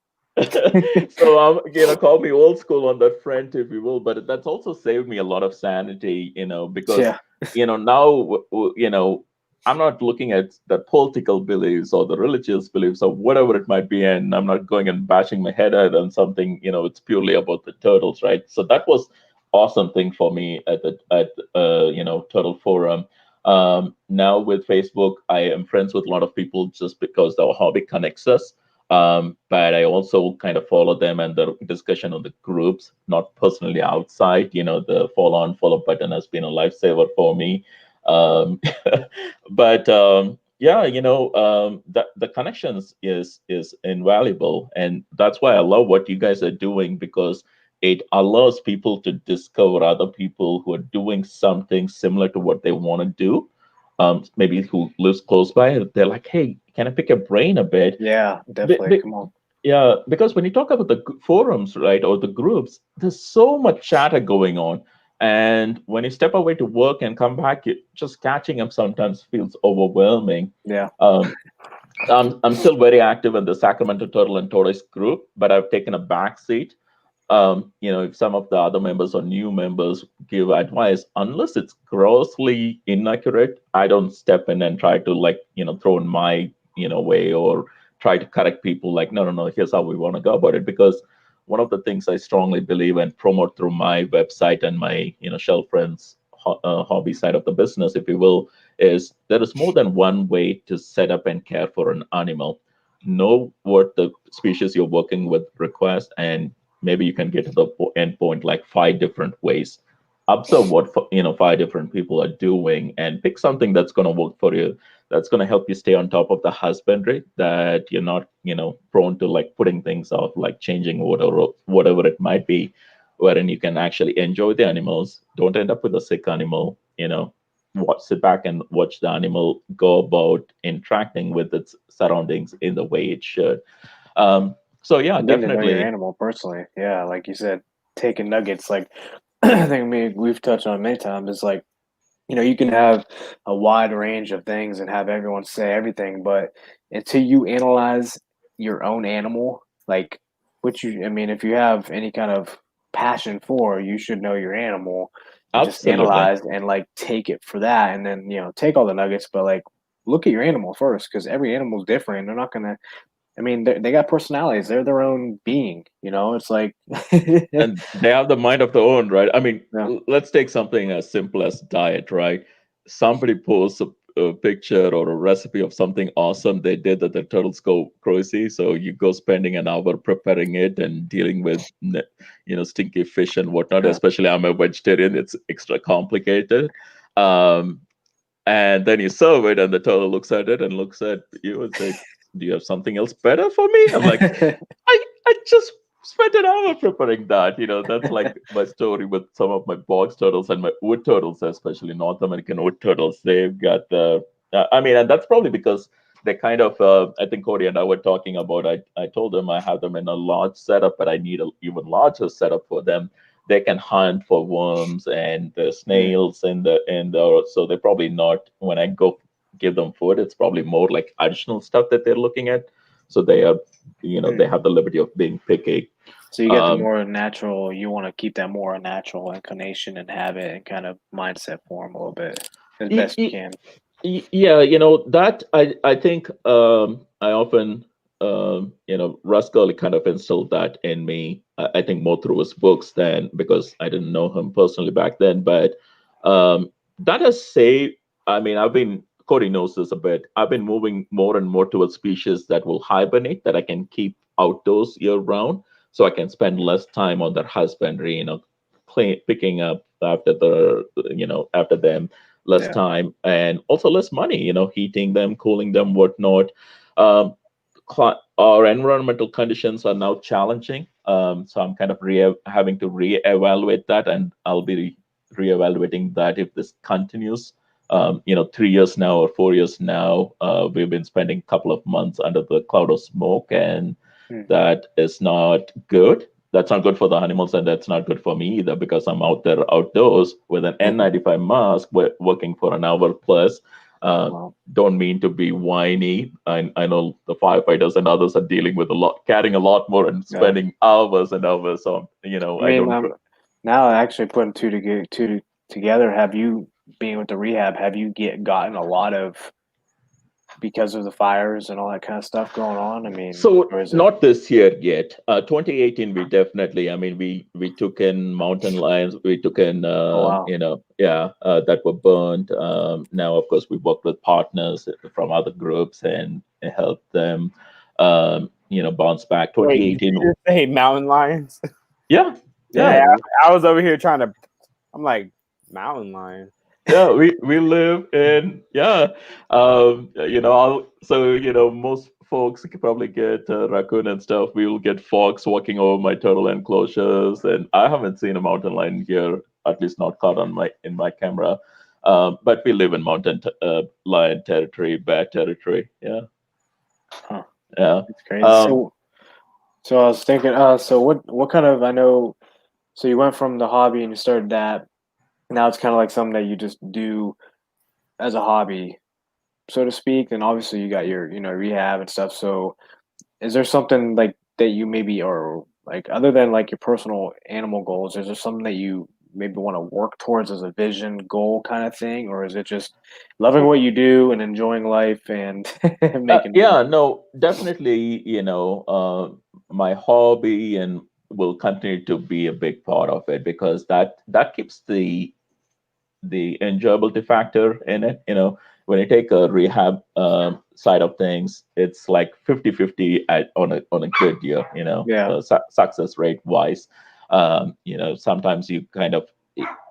So call me old school on that front, if you will, but that's also saved me a lot of sanity, because Yeah. now I'm not looking at the political beliefs or the religious beliefs or whatever it might be, and I'm not going and bashing my head out on something. It's purely about the turtles, right? So that was awesome thing for me at Turtle Forum. Now with Facebook, I am friends with a lot of people just because our hobby connects us. But I also kind of follow them and the discussion on the groups, not personally outside. The follow on, follow button has been a lifesaver for me. But yeah, the connections is invaluable, and that's why I love what you guys are doing, because it allows people to discover other people who are doing something similar to what they want to do. Maybe who lives close by. They're like, hey, can I pick your brain a bit? Yeah, Be- definitely. be- Come on. yeah, because when you talk about the forums, right, or the groups, there's so much chatter going on. And when you step away to work and come back, just catching up sometimes feels overwhelming. Yeah. Um, I'm still very active in the Sacramento Turtle and Tortoise group, but I've taken a back seat. If some of the other members or new members give advice, unless it's grossly inaccurate, I don't step in and try to throw in my way, or try to correct people like, no, no, no, here's how we want to go about it. Because one of the things I strongly believe and promote through my website and my shell friends hobby side of the business, if you will, is there is more than one way to set up and care for an animal. Know what the species you're working with request, and maybe you can get to the end point like 5 different ways. Observe what 5 different people are doing, and pick something that's going to work for you, that's going to help you stay on top of the husbandry, that you're not prone to like putting things off, like changing whatever it might be, wherein you can actually enjoy the animals, don't end up with a sick animal. Sit back and watch the animal go about interacting with its surroundings in the way it should. So yeah, Getting to know your definitely. animal personally. Yeah, like you said, taking nuggets. Like I think we've touched on it many times. It's like, you can have a wide range of things and have everyone say everything, but until you analyze your own animal, like I mean, if you have any kind of passion for, you should know your animal and just Absolutely. analyze and like take it for that, and then take all the nuggets, but like look at your animal first, because every animal's different. They're not gonna. I mean, they got personalities. They're their own being. It's like, And they have the mind of their own, right? I mean, yeah, let's take something as simple as diet, right? Somebody posts a picture or a recipe of something awesome they did that the turtles go crazy. So you go spending an hour preparing it and dealing with, stinky fish and whatnot. yeah, Especially I'm a vegetarian; it's extra complicated. Um, and then you serve it, and the turtle looks at it and looks at you and says, "Do you have something else better for me?" I'm like, I just spent an hour preparing that. That's like my story with some of my box turtles and my wood turtles, especially North American wood turtles. They've got the, I mean, and that's probably because they kind of, I think Cody and I were talking about, I told them I have them in a large setup, but I need an even larger setup for them. They can hunt for worms and the mm, snails so they're probably not, when I go give them food, it's probably more like additional stuff that they're looking at. So they are, mm. they have the liberty of being picky. So you get the Um, more natural. You want to keep that more natural inclination and habit and kind of mindset for them a little bit as y- best you y- can. yeah, that I think I often Russ Gurley kind of instilled that in me. I think more through his books than because I didn't know him personally back then. But that has saved. I mean, Cody knows this a bit. I've been moving more and more towards species that will hibernate, that I can keep outdoors year round, so I can spend less time on their husbandry. Picking up after them, less Yeah. time, and also less money, heating them, cooling them, whatnot. Um, our environmental conditions are now challenging. So I'm kind of having to reevaluate that, and I'll be reevaluating that if this continues. 3 years now or 4 years now, we've been spending a couple of months under the cloud of smoke, and Mm, that is not good. That's not good for the animals, and that's not good for me either, because I'm out there outdoors with an mhm. N95 mask, working for an hour plus. Wow. Don't mean to be whiny. I know the firefighters and others are dealing with carrying a lot more and Yeah. spending hours and hours on, I mean, now actually putting two together, have you, being with the rehab, have you gotten a lot of, because of the fires and all that kind of stuff going on? I mean, So or is it? not this year yet. 2018, we definitely. I mean, we took in mountain lions. We took in, Oh wow. that were burned. Now, of course, we work with partners from other groups and help them, bounce back. Wait, did 2018. you just say mountain lions? Yeah, Yeah, yeah, man. I was over here trying to. I'm like mountain lion. yeah. We live in, yeah. Most folks could probably get raccoon and stuff. We will get fox walking over my turtle enclosures, and I haven't seen a mountain lion here, at least not caught in my camera. But we live in mountain lion territory, bear territory. Yeah, Huh. yeah. It's crazy. Um, So I was thinking, so what kind of, I know, so you went from the hobby and you started that. Now it's kind of like something that you just do as a hobby, so to speak. And obviously you got your, rehab and stuff. So is there something like that you maybe, or like other than like your personal animal goals, is there something that you maybe want to work towards as a vision goal kind of thing? Or is it just loving what you do and enjoying life and making money? yeah, no, definitely, my hobby and will continue to be a big part of it because that keeps the enjoyability factor in it. When you take a rehab side of things, it's like 50-50 on a good year, Yeah. success rate wise. Sometimes you kind of,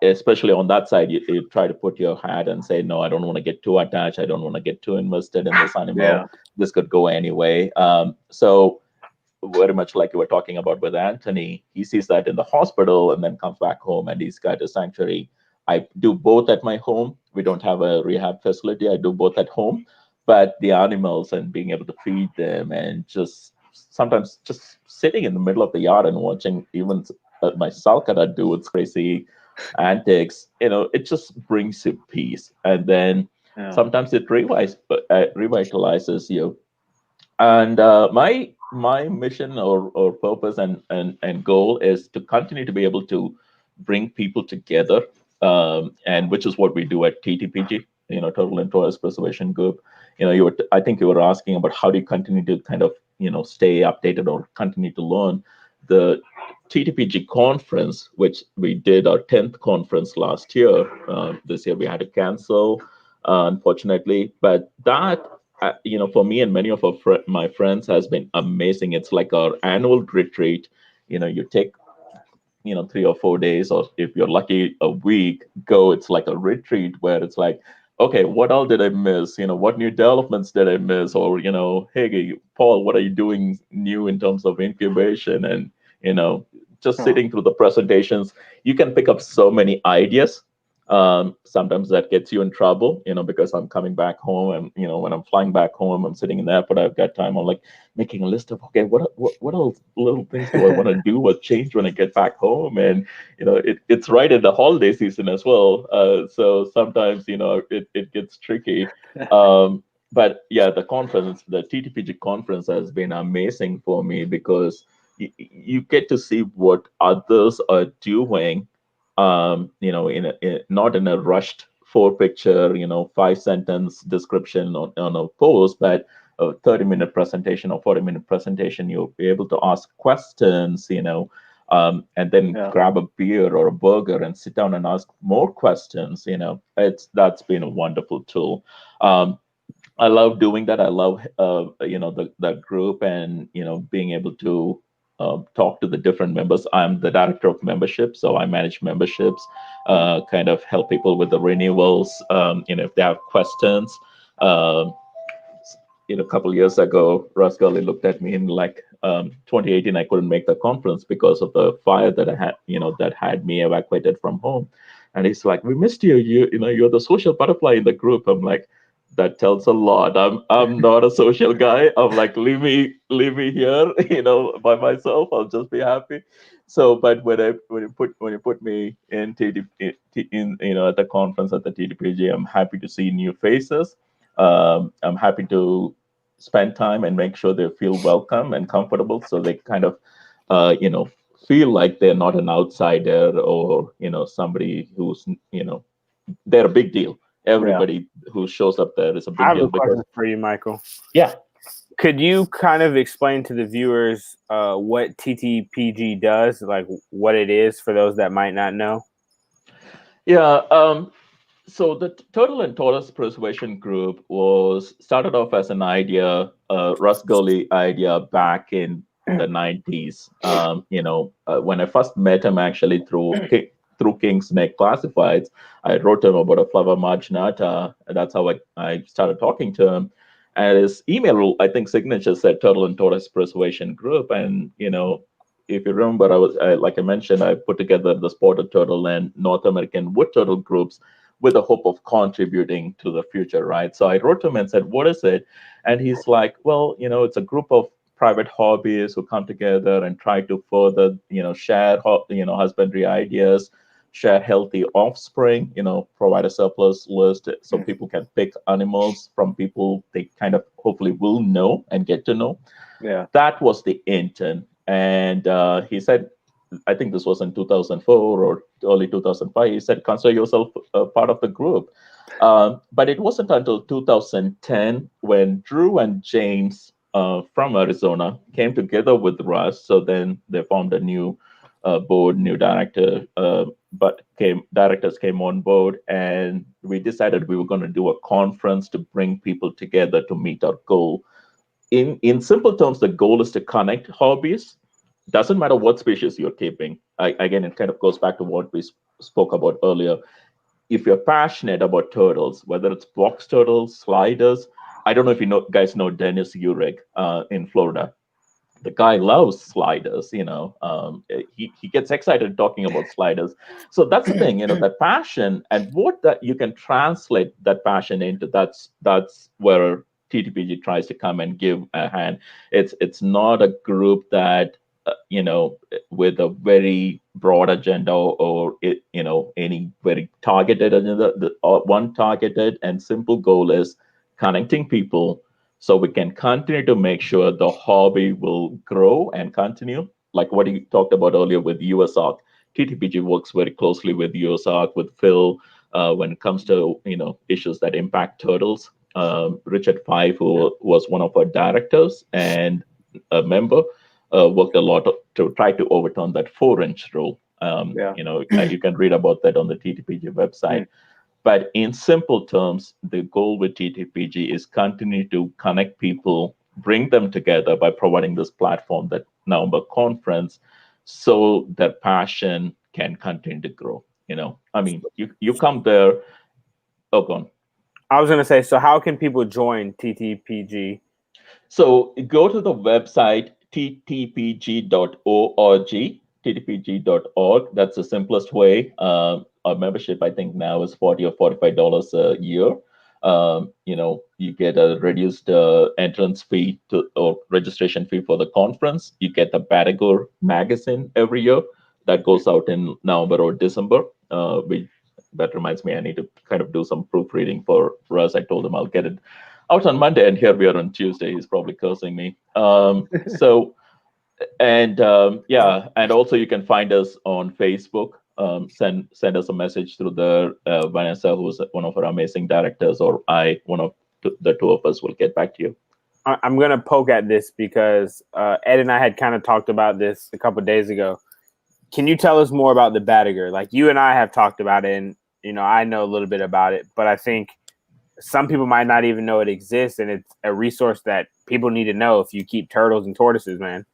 especially on that side, you try to put your hat and say, no, I don't want to get too attached. I don't want to get too invested in this animal. Yeah. This could go anyway. So very much like you were talking about with Anthony, he sees that in the hospital and then comes back home and he's got a sanctuary. I do both at my home. We don't have a rehab facility. I do both at home, but the animals and being able to feed them and just sometimes just sitting in the middle of the yard and watching even my Salkara do its crazy antics, it just brings you peace. And then Yeah. sometimes it revitalizes you. And my mission or purpose and goal is to continue to be able to bring people together, and which is what we do at TTPG, Total and Torres Preservation Group. I think you were asking about how do you continue to kind of stay updated or continue to learn. The TTPG conference, which we did our 10th conference last year. This year we had to cancel, unfortunately, but that for me and many of my friends has been amazing. It's like our annual retreat. You take 3 or 4 days, or if you're lucky, a week. It's like a retreat where it's like, okay, what else did I miss? What new developments did I miss? Or hey, Paul, what are you doing new in terms of incubation? And just Huh. sitting through the presentations, you can pick up so many ideas. Sometimes that gets you in trouble, because I'm coming back home, and when I'm flying back home, I'm sitting in the airport. I've got time. I'm like making a list of, okay, what else little things do I want to do or change when I get back home? And it's right in the holiday season as well, so sometimes it gets tricky. But yeah, the TTPG conference has been amazing for me because you get to see what others are doing, not in a rushed four picture, 5 sentence description on a post, but a 30-minute presentation or 40-minute presentation. You'll be able to ask questions, and then Yeah. grab a beer or a burger and sit down and ask more questions. That's been a wonderful tool. I love doing that. I love that group, and being able to talk to the different members. I'm the director of membership, so I manage memberships, kind of help people with the renewals. If they have questions. Um, a couple years ago, Russ Gully looked at me in like 2018. I couldn't make the conference because of the fire that I had, that had me evacuated from home. And he's like, "We missed you. You're the social butterfly in the group." I'm like, "That tells a lot. I'm not a social guy. I'm like, leave me here, by myself. I'll just be happy." So, but when you put me in at the conference at the TTPG, I'm happy to see new faces. I'm happy to spend time and make sure they feel welcome and comfortable, so they kind of, feel like they're not an outsider or somebody who's they're a big deal. Everybody who shows up there is a I big have deal a question for you, Michael. Yeah. Could you kind of explain to the viewers what TTPG does, like what it is for those that might not know? Yeah. So the Turtle and Tortoise Preservation Group was started off as an idea, Russ Gurley idea back in the 90s. When I first met him actually through King's Neck Classifieds, I wrote him about a flower marginata, and that's how I started talking to him. And his email, I think, signature said Turtle and Tortoise Preservation Group. And, if you remember, like I mentioned, I put together the spotted turtle and North American wood turtle groups with the hope of contributing to the future, right? So I wrote to him and said, what is it? And he's like, well, it's a group of private hobbyists who come together and try to further, share, husbandry ideas, share healthy offspring, provide a surplus list so people can pick animals from people they kind of hopefully will know and get to know. Yeah. That was the intent. And he said, I think this was in 2004 or early 2005. He said, consider yourself a part of the group. But it wasn't until 2010 when Drew and James from Arizona came together with Russ. So then they formed a new board, new director, directors came on board, and we decided we were going to do a conference to bring people together to meet our goal. In simple terms, the goal is to connect hobbies. Doesn't matter what species you're keeping. Again, it kind of goes back to what we spoke about earlier. If you're passionate about turtles, whether it's box turtles, sliders, I don't know if guys know Dennis Urich in Florida. The guy loves sliders. He gets excited talking about sliders. So that's the thing, that passion and what that you can translate that passion into. That's where TTPG tries to come and give a hand. It's not a group that with a very broad agenda or any very targeted agenda. The one targeted and simple goal is connecting people so we can continue to make sure the hobby will grow and continue. Like what you talked about earlier with USARC, TTPG works very closely with USARC, with Phil, when it comes to issues that impact turtles. Richard Five, who was one of our directors and a member, worked a lot to try to overturn that 4-inch rule. You can read about that on the TTPG website. But in simple terms, the goal with TTPG is continue to connect people, bring them together by providing this platform, that November conference, so their passion can continue to grow. You come there. Oh, go on. I was going to say, so how can people join TTPG? So go to the website, ttpg.org, ttpg.org. That's the simplest way. Our membership, I think now is $40 or $45 a year. You get a reduced entrance fee or registration fee for the conference. You get the Batagur magazine every year that goes out in November or December. That reminds me, I need to kind of do some proofreading for us. I told him I'll get it out on Monday, and here we are on Tuesday. He's probably cursing me. And also you can find us on Facebook. Send us a message through Vanessa, who's one of our amazing directors, or one of the two of us will get back to you. I'm going to poke at this because Ed and I had kind of talked about this a couple of days ago. Can you tell us more about the Batagur? Like, you and I have talked about it, and I know a little bit about it, but I think some people might not even know it exists, and it's a resource that people need to know if you keep turtles and tortoises, man.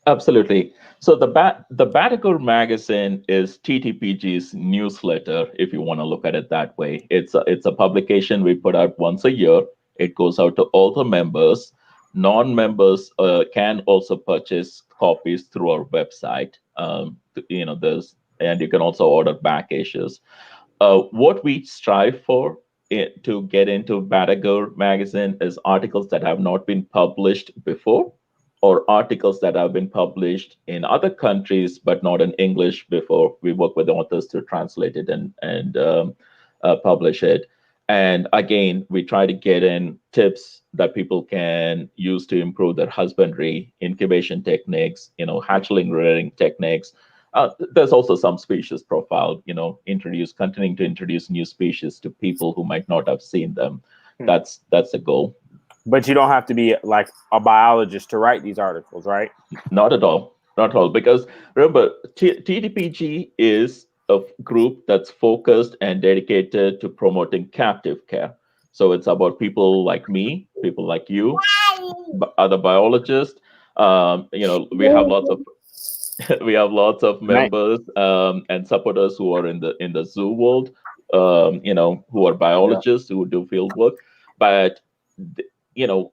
Absolutely. So the Batagur magazine is TTPG's newsletter, if you want to look at it that way. It's a publication we put out once a year. It goes out to all the members. Non-members can also purchase copies through our website. And you can also order back issues. What we strive for to get into Batagur magazine is articles that have not been published before, or articles that have been published in other countries but not in English before. We work with authors to translate it and publish it. And again, we try to get in tips that people can use to improve their husbandry, incubation techniques, hatchling rearing techniques. There's also some species profile, continuing to introduce new species to people who might not have seen them. That's the goal. But you don't have to be like a biologist to write these articles, right? Not at all. Not at all. Because remember, TTPG is a group that's focused and dedicated to promoting captive care. So it's about people like me, people like you, other biologists. We have lots of we have lots of members and supporters who are in the zoo world, who are biologists who do field work. But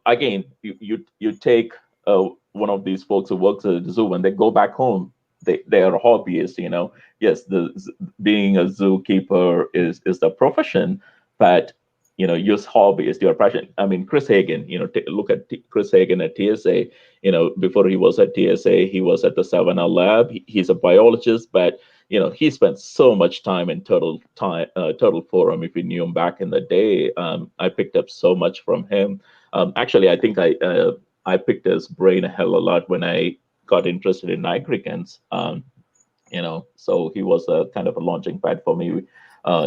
again, you take one of these folks who works at the zoo, when they go back home, they are hobbyists. Yes, being a zookeeper is the profession, but you're hobbyist, you're passionate. I mean, Chris Hagen, look at Chris Hagen at TSA. Before he was at TSA, he was at the Savannah lab. He's a biologist, but he spent so much time in Turtle Forum. If you knew him back in the day, I picked up so much from him. Actually, I think I picked his brain a hell of a lot when I got interested in nigricans. So he was a kind of a launching pad for me.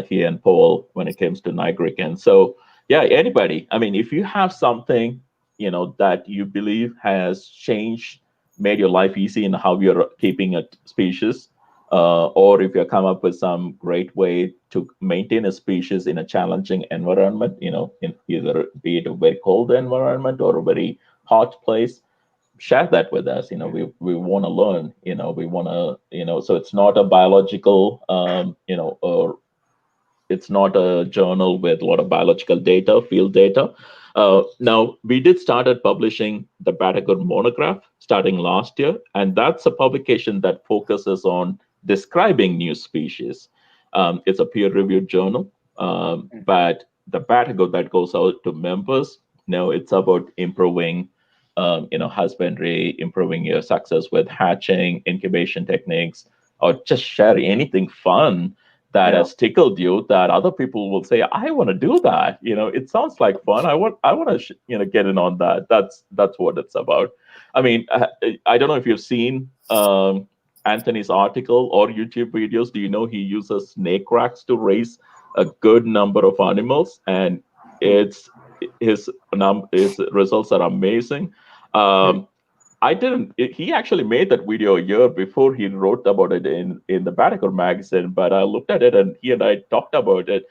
He and Paul, when it comes to nigricans. So yeah, anybody. I mean, if you have something that you believe has changed, made your life easy in how you're keeping a species, or if you come up with some great way to maintain a species in a challenging environment, in either be it a very cold environment or a very hot place, share that with us. We want to learn. We want to. So it's not a biological, or it's not a journal with a lot of biological data, field data. Now, we did started publishing the Batagur monograph starting last year, and that's a publication that focuses on describing new species. It's a peer-reviewed journal, but the Batagur that goes out to members, it's about improving, husbandry, improving your success with hatching, incubation techniques, or just sharing anything fun that has tickled you, that other people will say, I want to do that. It sounds like fun. I want to, get in on that. That's what it's about. I mean, I don't know if you've seen Anthony's article or YouTube videos. Do you know he uses snake racks to raise a good number of animals, and his results are amazing. He actually made that video a year before he wrote about it in the Batagur magazine, but I looked at it and he and I talked about it.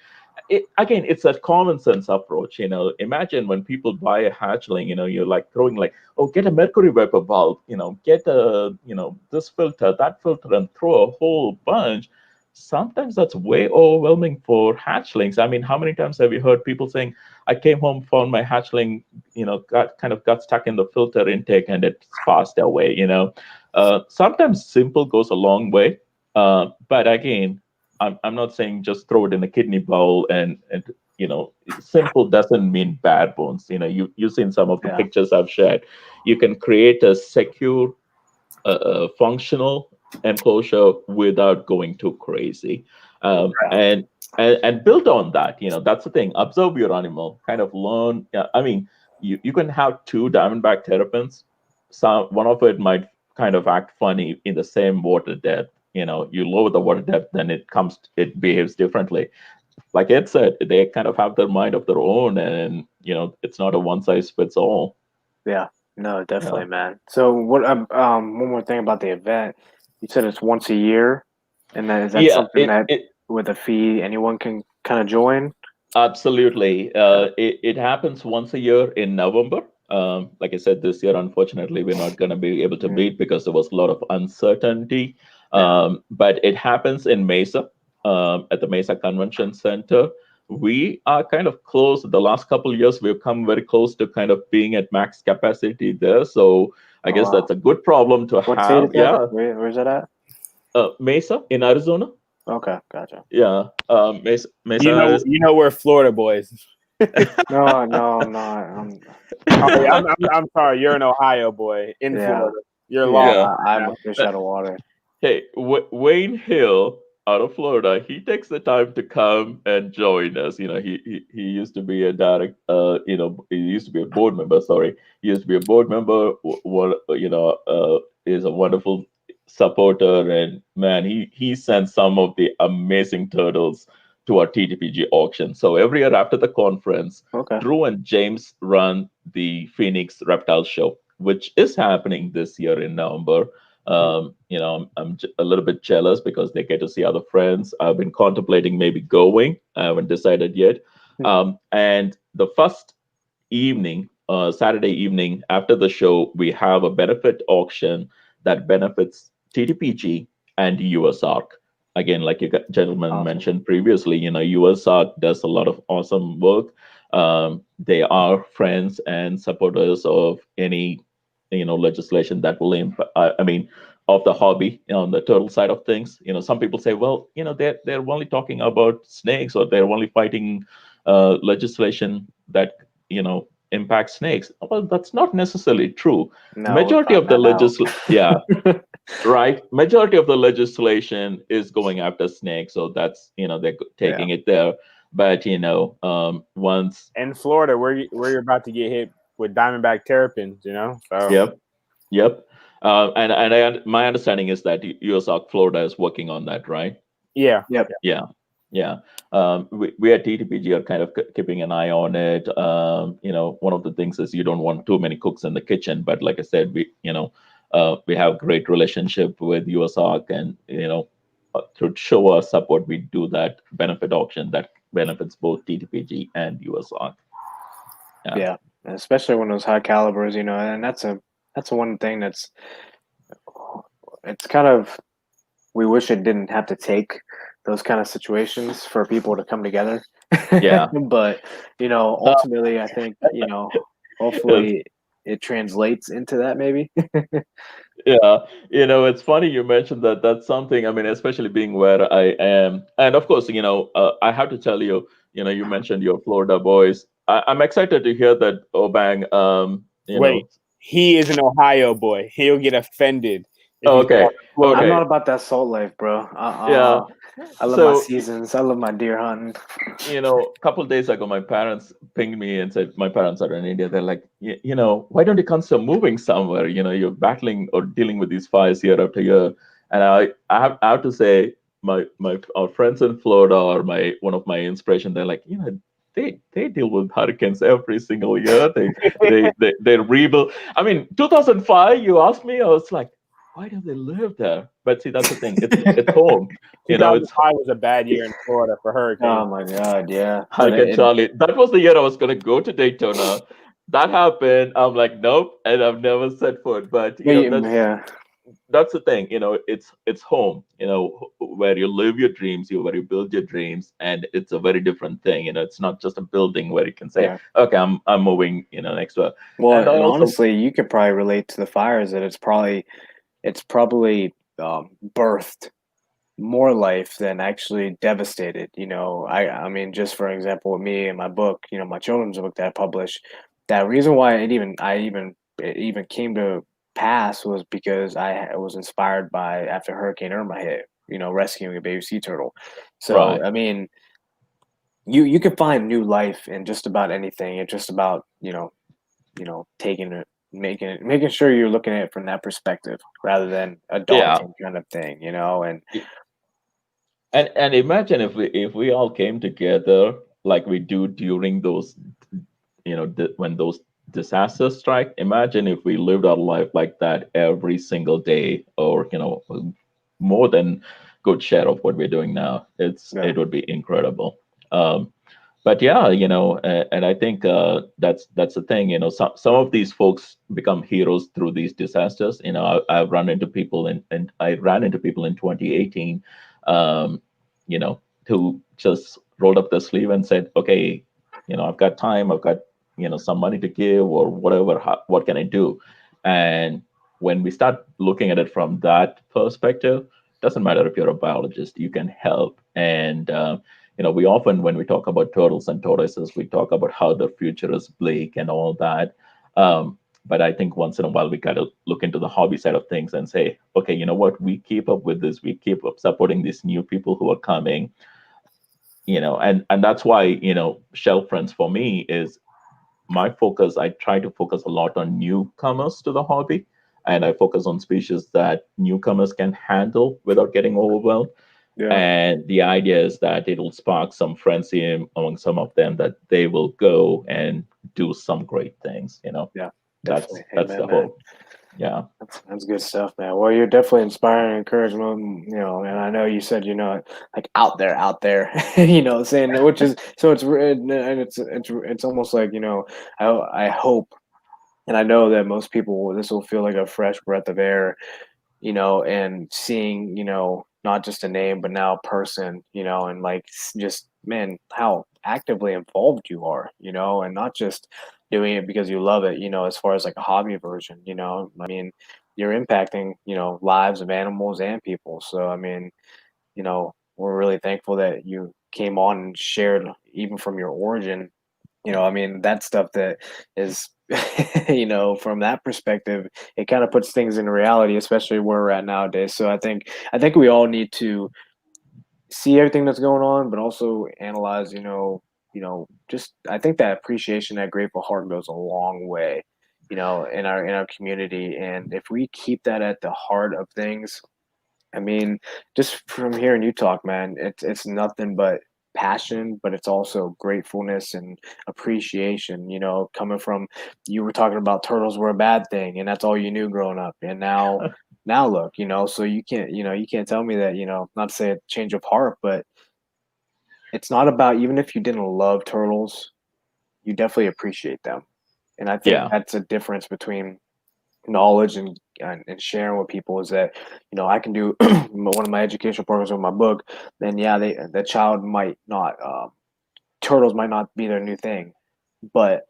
Again, it's a common sense approach. Imagine when people buy a hatchling, you're like throwing get a mercury vapor bulb, get this filter, that filter, and throw a whole bunch. Sometimes that's way overwhelming for hatchlings. I mean, how many times have you heard people saying, I came home, found my hatchling, got stuck in the filter intake and it's passed away, Sometimes simple goes a long way. But again, I'm not saying just throw it in a kidney bowl and simple doesn't mean bare bones. You've seen some of the pictures I've shared. You can create a secure, functional enclosure without going too crazy, and build on that. That's the thing. Observe your animal, kind of learn. I mean, you can have two diamondback terrapins. One of it might kind of act funny in the same water depth. You lower the water depth, then it behaves differently. Like Ed said, they kind of have their mind of their own, and it's not a one size fits all. Yeah. No, definitely, man. So what? One more thing about the event. You said it's once a year, and then is that something that with a fee anyone can kind of join? Absolutely. It happens once a year in November. Like I said, this year, unfortunately, we're not going to be able to meet because there was a lot of uncertainty. But it happens in Mesa, at the Mesa Convention Center. We are kind of close. The last couple of years, we've come very close to kind of being at max capacity there. So I guess that's a good problem to what have. State is where's that at? Mesa in Arizona. Okay, gotcha. Yeah, Mesa. We're Florida boys. No, I'm not. I'm sorry. You're an Ohio boy in Florida. You're lost. I'm a fish out of water. Hey, Wayne Hill, out of Florida, he takes the time to come and join us. He used to be a he used to be a board member. Sorry, he used to be a board member. Is a wonderful supporter, and man, he sent some of the amazing turtles to our TTPG auction. So every year after the conference, Okay. Drew and James run the Phoenix Reptile Show, which is happening this year in November. I'm a little bit jealous because they get to see other friends. I've been contemplating maybe going. I haven't decided yet. And the first evening, Saturday evening after the show, we have a benefit auction that benefits TTPG and USARC. Again, like you gentlemen mentioned previously, USARC does a lot of awesome work. They are friends and supporters of any legislation that will impact. Of the hobby on the turtle side of things. Some people say, well, they're only talking about snakes, or they're only fighting legislation that impact snakes. Well, that's not necessarily true. No, Majority of the majority of the legislation is going after snakes, so that's they're taking it there. But once in Florida, where you're about to get hit with diamondback terrapins, so yep. My understanding is that USARC Florida is working on that, right? Yeah. Yep. Yeah. We at TTPG are kind of keeping an eye on it. One of the things is you don't want too many cooks in the kitchen, but like I said, we have great relationship with USARC, and to show our support, we do that benefit auction that benefits both TTPG and USARC. Yeah, especially when those high calibers, and that's one thing it's kind of, we wish it didn't have to take those kind of situations for people to come together. Yeah. But, ultimately, I think, hopefully it translates into that maybe. Yeah, it's funny you mentioned that. That's something, especially being where I am. And of course, I have to tell you, you mentioned your Florida boys. I'm excited to hear that Obang, Wait, he is an Ohio boy. He'll get offended. Okay. I'm not about that salt life, bro. Yeah. I love my seasons. I love my deer hunting. A couple of days ago, my parents pinged me and said, my parents are in India. They're like, why don't you consider moving somewhere? You're battling or dealing with these fires year after year. And I have to say, our friends in Florida are one of my inspiration. They're like, they deal with hurricanes every single year. They rebuild. 2005, you asked me, I was like, why do they live there? But see, that's the thing. It's home. 2005 was a bad year in Florida for hurricanes. Oh my God, yeah. Hurricane Charlie. That was the year I was going to go to Daytona. That happened. I'm like, nope, and I've never set foot. But that's the thing. It's home. Where you live your dreams, where you build your dreams, and it's a very different thing. It's not just a building where you can say, okay, I'm moving. Next door. Well, and honestly, you could probably relate to the fires that it's probably birthed more life than actually devastated. Just for example, with me and my book, my children's book that I published, that reason why it even came to pass was because I was inspired by after Hurricane Irma hit, rescuing a baby sea turtle. So you can find new life in just about anything. It's just about taking it, making sure you're looking at it from that perspective rather than a daunting kind of thing, And imagine if we all came together like we do during those, when those disasters strike. Imagine if we lived our life like that every single day, or more than good share of what we're doing now. It would be incredible. But and I think that's the thing. Some of these folks become heroes through these disasters. I've run into people and I ran into people in 2018. Who just rolled up their sleeve and said, okay, I've got time, I've got, some money to give or whatever, what can I do? And when we start looking at it from that perspective, doesn't matter if you're a biologist, you can help. And, we often, when we talk about turtles and tortoises, we talk about how the future is bleak and all that. But I think once in a while we got to look into the hobby side of things and say, okay, you know what, we keep up with this, we keep up supporting these new people who are coming, and that's why, shelf friends for me is my focus. I try to focus a lot on newcomers to the hobby, and I focus on species that newcomers can handle without getting overwhelmed. Yeah. And the idea is that it'll spark some frenzy among some of them, that they will go and do some great things. Yeah, That's definitely. the Amen, man. hope. Yeah. That's good stuff, man. Well, you're definitely inspiring and encouragement, and I know you said, like out there, saying, which is, so it's almost like, I hope, and I know that most people, this will feel like a fresh breath of air, and seeing, not just a name, but now a person, and like just, man, how actively involved you are, and not just doing it because you love it, as far as like a hobby version, I mean, you're impacting, lives of animals and people. So, I mean, we're really thankful that you came on and shared even from your origin, I mean, that stuff that is, from that perspective, it kind of puts things in reality, especially where we're at nowadays. So I think we all need to see everything that's going on, but also analyze, just I think that appreciation, that grateful heart goes a long way, in our community. And if we keep that at the heart of things, I mean, just from hearing you talk, man, it's nothing but passion, but it's also gratefulness and appreciation, coming from, you were talking about turtles were a bad thing and that's all you knew growing up. And now look, so you can't tell me that, not to say a change of heart, but it's not about, even if you didn't love turtles, you definitely appreciate them. And I think Yeah. that's a difference between knowledge and sharing with people, is that I can do one of my educational programs with my book, then yeah, the child might not, turtles might not be their new thing, but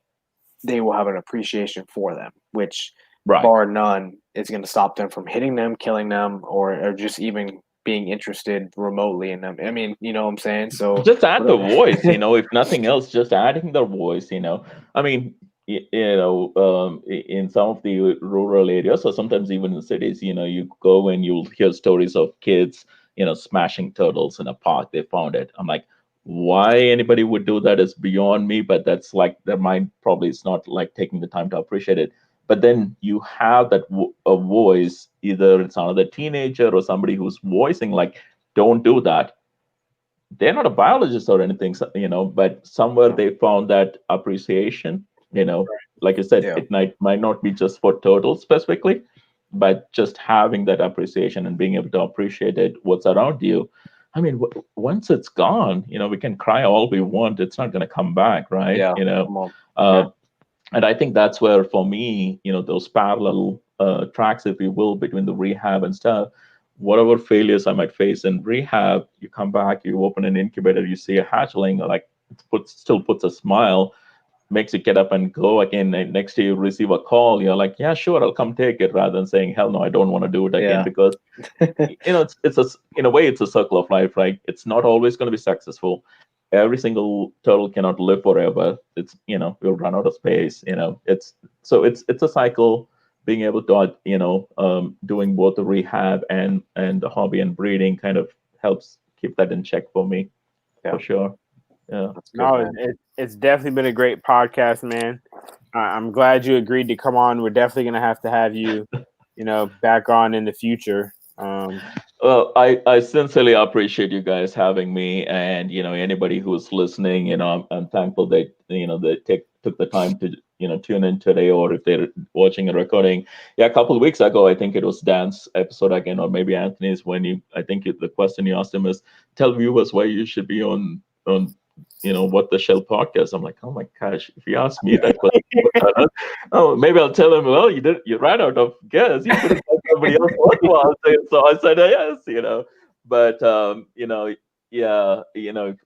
they will have an appreciation for them, which Right. bar none is going to stop them from hitting them, killing them, or just even being interested remotely in them. I mean, you know what I'm saying? So Just add the voice, if nothing else, just adding the voice. I mean, in some of the rural areas, or sometimes even in cities, you go and you'll hear stories of kids, smashing turtles in a park. They found it. I'm like, why anybody would do that is beyond me, but that's like their mind probably is not like taking the time to appreciate it. But then you have that a voice, either it's another teenager or somebody who's voicing like, don't do that. They're not a biologist or anything, but somewhere they found that appreciation, like I said, Yeah. it might not be just for turtles specifically, but just having that appreciation and being able to appreciate it, what's around you. I mean, once it's gone, we can cry all we want. It's not going to come back, right? Yeah, come on. And I think that's where, for me, those parallel tracks, if you will, between the rehab and stuff, whatever failures I might face in rehab, you come back, you open an incubator, you see a hatchling, like still puts a smile, makes you get up and go again. And next day you receive a call, you're like, yeah, sure, I'll come take it, rather than saying, hell no, I don't want to do it again. Yeah. Because it's in a way, it's a circle of life, right? It's not always going to be successful. Every single turtle cannot live forever. It's we'll run out of space. It's a cycle. Being able to doing both the rehab and the hobby and breeding kind of helps keep that in check for me. Yeah. For sure. Yeah. That's good, No, man. it's definitely been a great podcast, man. I'm glad you agreed to come on. We're definitely going to have you, back on in the future. Well, I sincerely appreciate you guys having me, and anybody who's listening. I'm thankful that they took the time to tune in today, or if they're watching a recording. Yeah, a couple of weeks ago, I think it was Dan's episode again, or maybe Anthony's, when the question you asked him is, tell viewers why you should be on What the Shell podcast. I'm like, oh my gosh, if you ask me that question, oh, maybe I'll tell him, well, you ran out of gas, you could have told somebody else what to answer. So I said, yes. But yeah,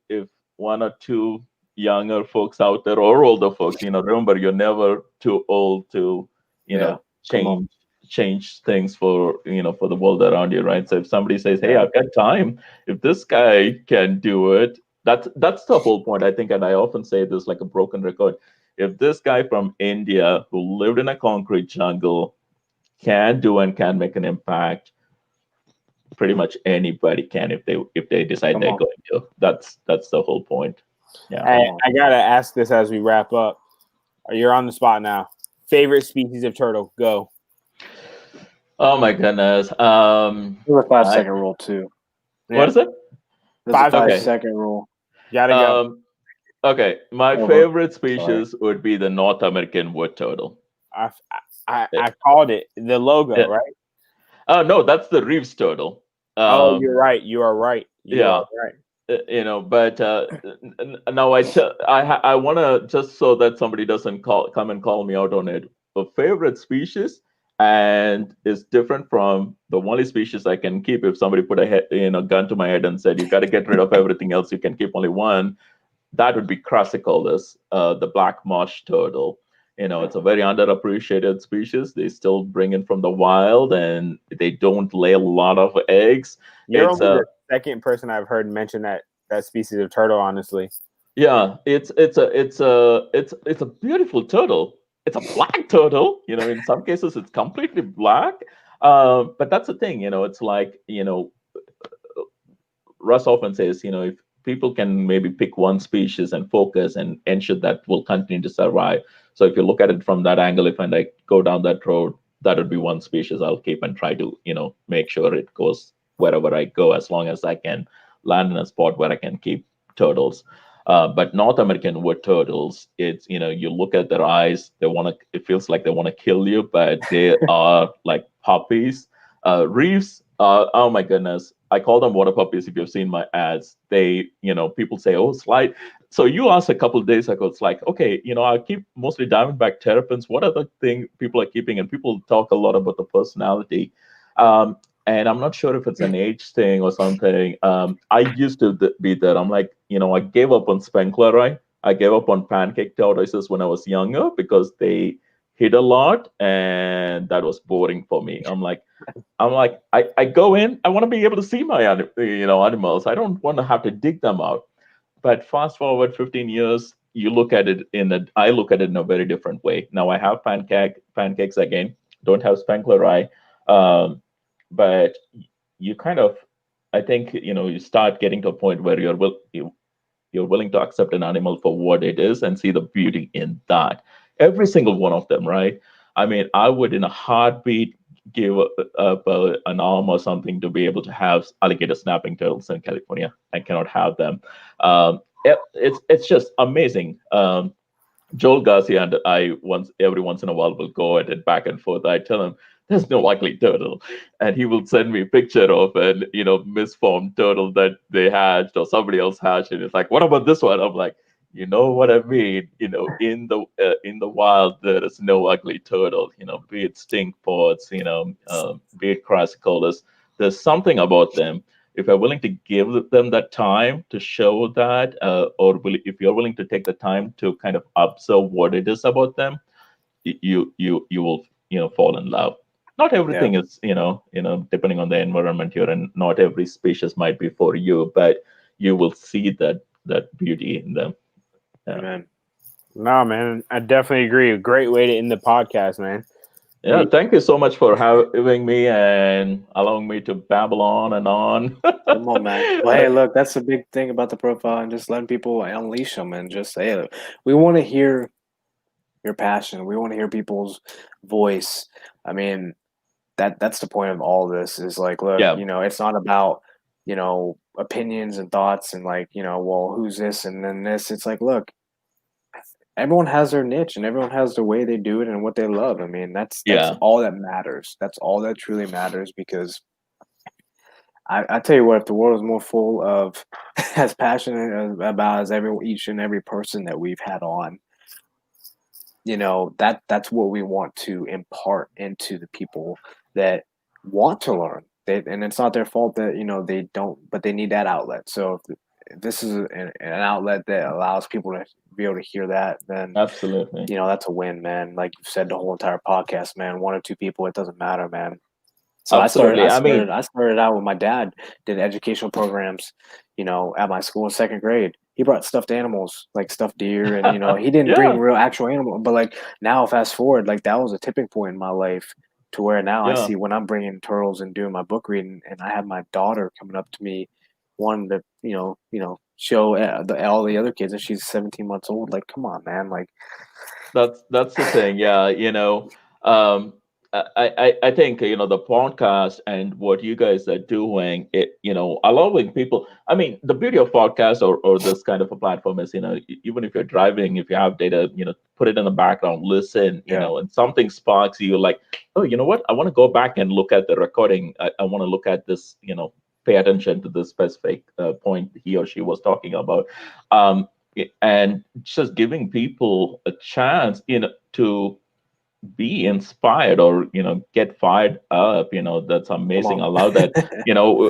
if one or two younger folks out there, or older folks, remember, you're never too old to Yeah, come on. change things for for the world around you, right? So if somebody says, hey, I've got time, if this guy can do it, that's the whole point, I think. And I often say this like a broken record. if this guy from India who lived in a concrete jungle can do and can make an impact, pretty much anybody can if they decide they're going to. That's the whole point. Yeah. I gotta ask this as we wrap up. You're on the spot now. Favorite species of turtle? Go. Oh my goodness. There's a 5-second rule too. What is it? There's a 5-second rule. Gotta go. Okay, my favorite species would be the North American wood turtle. I called it the logo, right? Oh no, that's the Reeves turtle. You're right. You are right. You are right. But now I want to, just so that somebody doesn't come and call me out on it, a favorite species, and is different from the only species I can keep. If somebody put a gun to my head and said you got to get rid of everything else, you can keep only one, that would be crassicolus, the black marsh turtle. It's a very underappreciated species. They still bring in from the wild, and they don't lay a lot of eggs. You're only the second person I've heard mention that species of turtle, honestly. Yeah, it's a beautiful turtle. It's a black turtle. In some cases it's completely black. But that's the thing. It's like, Russ often says, if people can maybe pick one species and focus and ensure that will continue to survive. So if you look at it from that angle, if I go down that road, that would be one species I'll keep and try to, make sure it goes wherever I go, as long as I can land in a spot where I can keep turtles. But North American wood turtles, it's, you look at their eyes, it feels like they want to kill you, but they are like puppies. Reefs, oh my goodness, I call them water puppies. If you've seen my ads, they, people say, oh, slide. So you asked a couple of days ago, it's like, okay, I keep mostly diamondback terrapins. What other thing people are keeping? And people talk a lot about the personality. And I'm not sure if it's an age thing or something. I used to be there. I'm like, I gave up on spenkleri. I gave up on pancake tortoises when I was younger because they hit a lot, and that was boring for me. I'm like, I go in, I want to be able to see my animals. I don't want to have to dig them out. But fast forward 15 years, I look at it in a very different way. Now I have pancakes again. Don't have spenkleri. But you kind of, I think, you start getting to a point where you're willing to accept an animal for what it is and see the beauty in that. Every single one of them, right? I mean, I would in a heartbeat give up an arm or something to be able to have alligator snapping turtles in California. I cannot have them. It's just amazing. Joel Garcia and I every once in a while will go at it back and forth. I tell him there's no ugly turtle, and he will send me a picture of an misformed turtle that they hatched or somebody else hatched, and it's like, what about this one? I'm like, you know what I mean? In the wild there is no ugly turtle. Be it stink pods, be it crassicolus. There's something about them. If you're willing to give them that time to show that, if you're willing to take the time to kind of observe what it is about them, you will fall in love. Not everything is depending on the environment you're in. Not every species might be for you, but you will see that beauty in them. Yeah. Amen. No, man, I definitely agree. A great way to end the podcast, man. Yeah, thank you so much for having me and allowing me to babble on and on. Come on, man. Well, hey, look, that's the big thing about the profile, and just letting people unleash them and just say, hey, we want to hear your passion. We want to hear people's voice. I mean, that's the point of all this is like, look, it's not about, opinions and thoughts and like, well, who's this and then this. It's like, look, everyone has their niche and everyone has the way they do it and what they love. I mean, that's all that matters. That's all that truly matters, because I tell you what, if the world is more full of as passionate about as each and every person that we've had on, that's what we want to impart into the people that want to learn. And it's not their fault that they don't, but they need that outlet. So if this is an outlet that allows people to be able to hear that, then absolutely, that's a win, man. Like you've said the whole entire podcast, man. One or two people, it doesn't matter, man. So Absolutely. I started out with my dad, did educational programs, at my school in second grade. He brought stuffed animals, like stuffed deer, and he didn't bring Yeah, real actual animal. But like now, fast forward, like that was a tipping point in my life to where now I yeah. see when I'm bringing turtles and doing my book reading, and I have my daughter coming up to me, wanting to, show all the other kids, and she's 17 months old. Like, come on, man, like. That's the thing. Yeah, um, I think the podcast and what you guys are doing, it allowing people. I mean, the beauty of podcast or this kind of a platform is even if you're driving, if you have data, put it in the background, listen, Yeah. and something sparks you like, oh, you know what? I want to go back and look at the recording. I want to look at this, pay attention to the specific point he or she was talking about. And just giving people a chance to be inspired or get fired up, that's Come amazing. on. Allow that.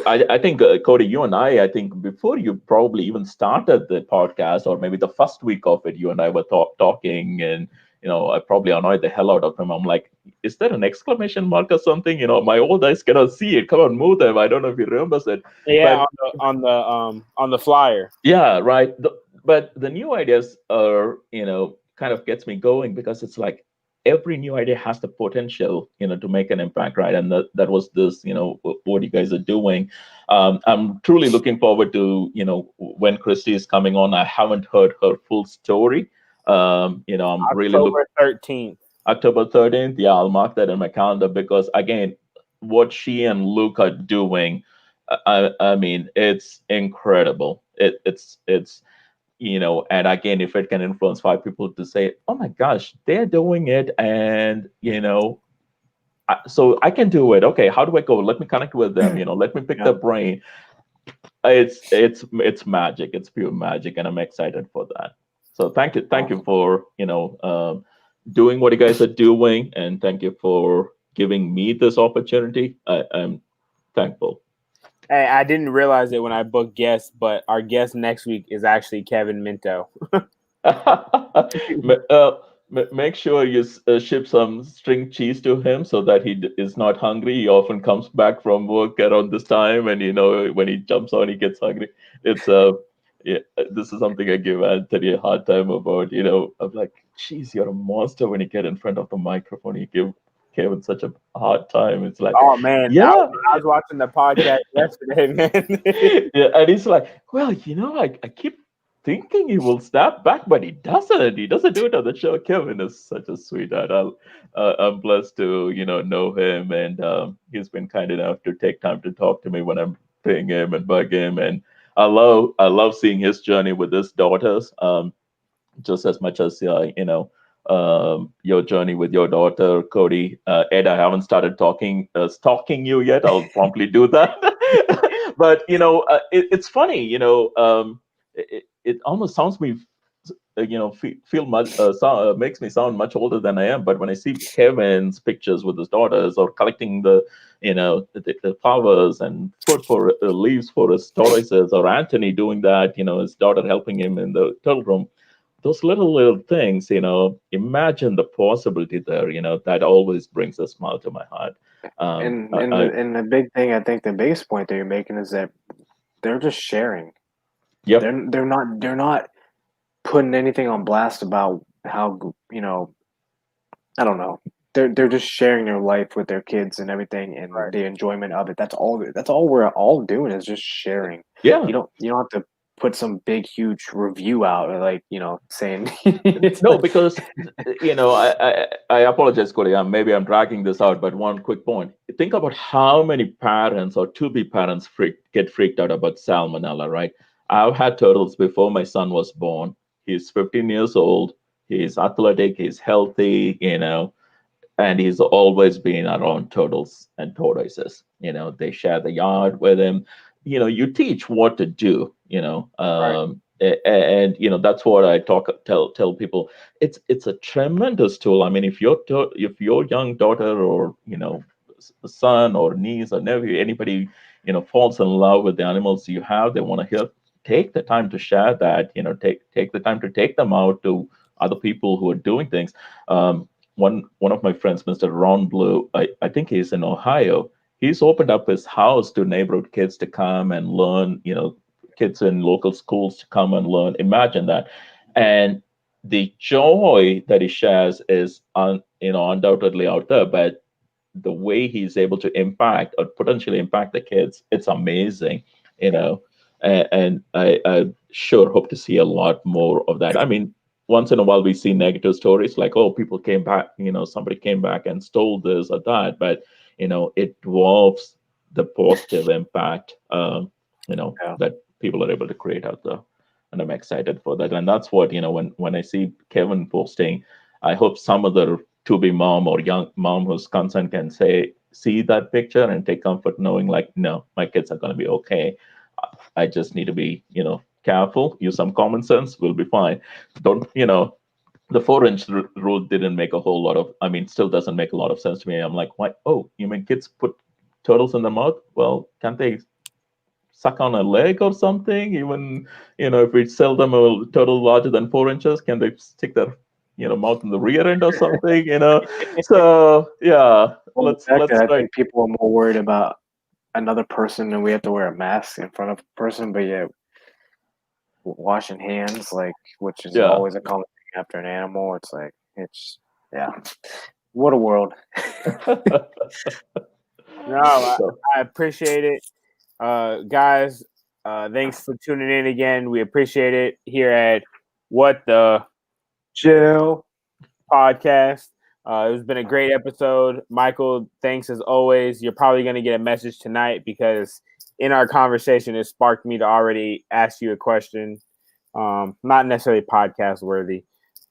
I think Cody, you and I think before you probably even started the podcast, or maybe the first week of it, you and I were talking, and I probably annoyed the hell out of him. I'm like, is there an exclamation mark or something? My old eyes cannot see it. Come on, move them. I don't know if he remembers it. Yeah, But on the flyer. yeah, right. But the new ideas are, kind of gets me going, because it's like every new idea has the potential, to make an impact, right? And that was this, what you guys are doing. I'm truly looking forward to, when Christy is coming on. I haven't heard her full story. I'm really looking. October 13th. October 13th. Yeah, I'll mark that in my calendar, because again, what she and Luke are doing, I mean, it's incredible. It's and again, if it can influence 5 people to say, oh my gosh, they're doing it, and so I can do it. Okay, how do I go? Let me connect with them. Let me pick Yeah. their brain. It's magic. It's pure magic, and I'm excited for that. So thank you for doing what you guys are doing, and thank you for giving me this opportunity. I'm thankful. Hey, I didn't realize it when I booked guests, but our guest next week is actually Kevin Minto. Make sure you ship some string cheese to him so that he is not hungry. He often comes back from work around this time, and when he jumps on, he gets hungry. It's yeah, this is something I give Anthony a hard time about. I'm like, geez, you're a monster when you get in front of the microphone. You give Kevin such a hard time. It's like, Oh man, yeah. I was watching the podcast yesterday, man. Yeah, and he's like, well, I keep thinking he will snap back, but he doesn't. He doesn't do it on the show. Kevin is such a sweetheart. I'm blessed to know him, and he's been kind enough to take time to talk to me when I'm paying him and bug him, and I love seeing his journey with his daughters, just as much as your journey with your daughter, Cody. Ed, I haven't started stalking you yet. I'll promptly do that. But it's funny. It almost sounds me. Feel much makes me sound much older than I am. But when I see Kevin's pictures with his daughters, or collecting the flowers and food for leaves for his tortoises, or Anthony doing that, his daughter helping him in the turtle room, those little things, imagine the possibility there, that always brings a smile to my heart. And the big thing, I think the biggest point that you're making is that they're just sharing. Yep. They're not putting anything on blast about how, I don't know. They're just sharing their life with their kids and everything, and Right. the enjoyment of it. That's all we're all doing, is just sharing. Yeah. You don't have to put some big huge review out, or like, saying No, because I apologize, Cody. Maybe I'm dragging this out, but one quick point. Think about how many parents or to-be parents get freaked out about salmonella, right? I've had turtles before my son was born. He's 15 years old. He's athletic. He's healthy. And he's always been around turtles and tortoises. They share the yard with him. You teach what to do. Right. And that's what I tell people. It's a tremendous tool. I mean, if your young daughter, or son or niece or nephew, anybody falls in love with the animals you have, they want to hear. Take the time to share that. Take the time to take them out to other people who are doing things. One of my friends, Mr. Ron Blue, I think he's in Ohio. he's opened up his house to neighborhood kids to come and learn, kids in local schools to come and learn. Imagine that. And the joy that he shares is undoubtedly out there, but the way he's able to impact or potentially impact the kids, it's amazing, and I sure hope to see a lot more of that. I mean, once in a while we see negative stories like, oh, people came back, somebody came back and stole this or that, but it dwarfs the positive impact that people are able to create out there. And I'm excited for that. And that's what, when I see Kevin posting, I hope some other to-be mom or young mom who's concerned can see that picture and take comfort knowing, like, no, my kids are going to be okay. I just need to be, careful, use some common sense, we'll be fine. Don't, the 4-inch rule didn't make a whole lot of, still doesn't make a lot of sense to me. I'm like, why? Oh, you mean kids put turtles in the mouth? Well, can't they suck on a leg or something? Even, if we sell them a turtle larger than 4 inches, can they stick their mouth in the rear end or something? So yeah, let's I try. think people are more worried about another person, and we have to wear a mask in front of a person. But yeah, washing hands, which is always a common thing after an animal. It's what a world. No, I appreciate it. Guys, thanks for tuning in again. We appreciate it here at What the Jill Podcast. It's been a great episode. Michael, thanks as always. You're probably going to get a message tonight because in our conversation, it sparked me to already ask you a question. Not necessarily podcast worthy.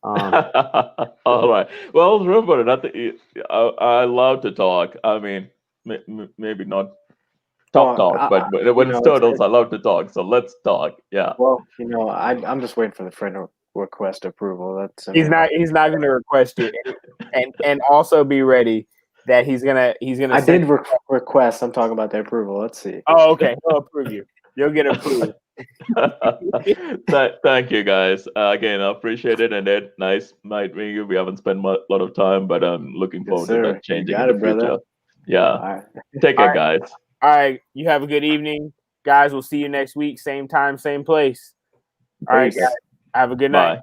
All right. Well, remember, I love to talk. Maybe not talk, but when it's turtles, I love to talk. So let's talk. Yeah. Well, I'm just waiting for the friend request approval. He's not going to request it, and also be ready that he's gonna. I did request. I'm talking about the approval. Let's see. Oh, okay. He'll approve you. You'll get approved. Thank you, guys. Again, I appreciate it, and Ed, nice night meeting you. We haven't spent a lot of time, but I'm looking forward to that changing in the future. Brother. Yeah. Right. Take care, guys. All right. You have a good evening, guys. We'll see you next week, same time, same place. All right, guys. Have a good night. Bye.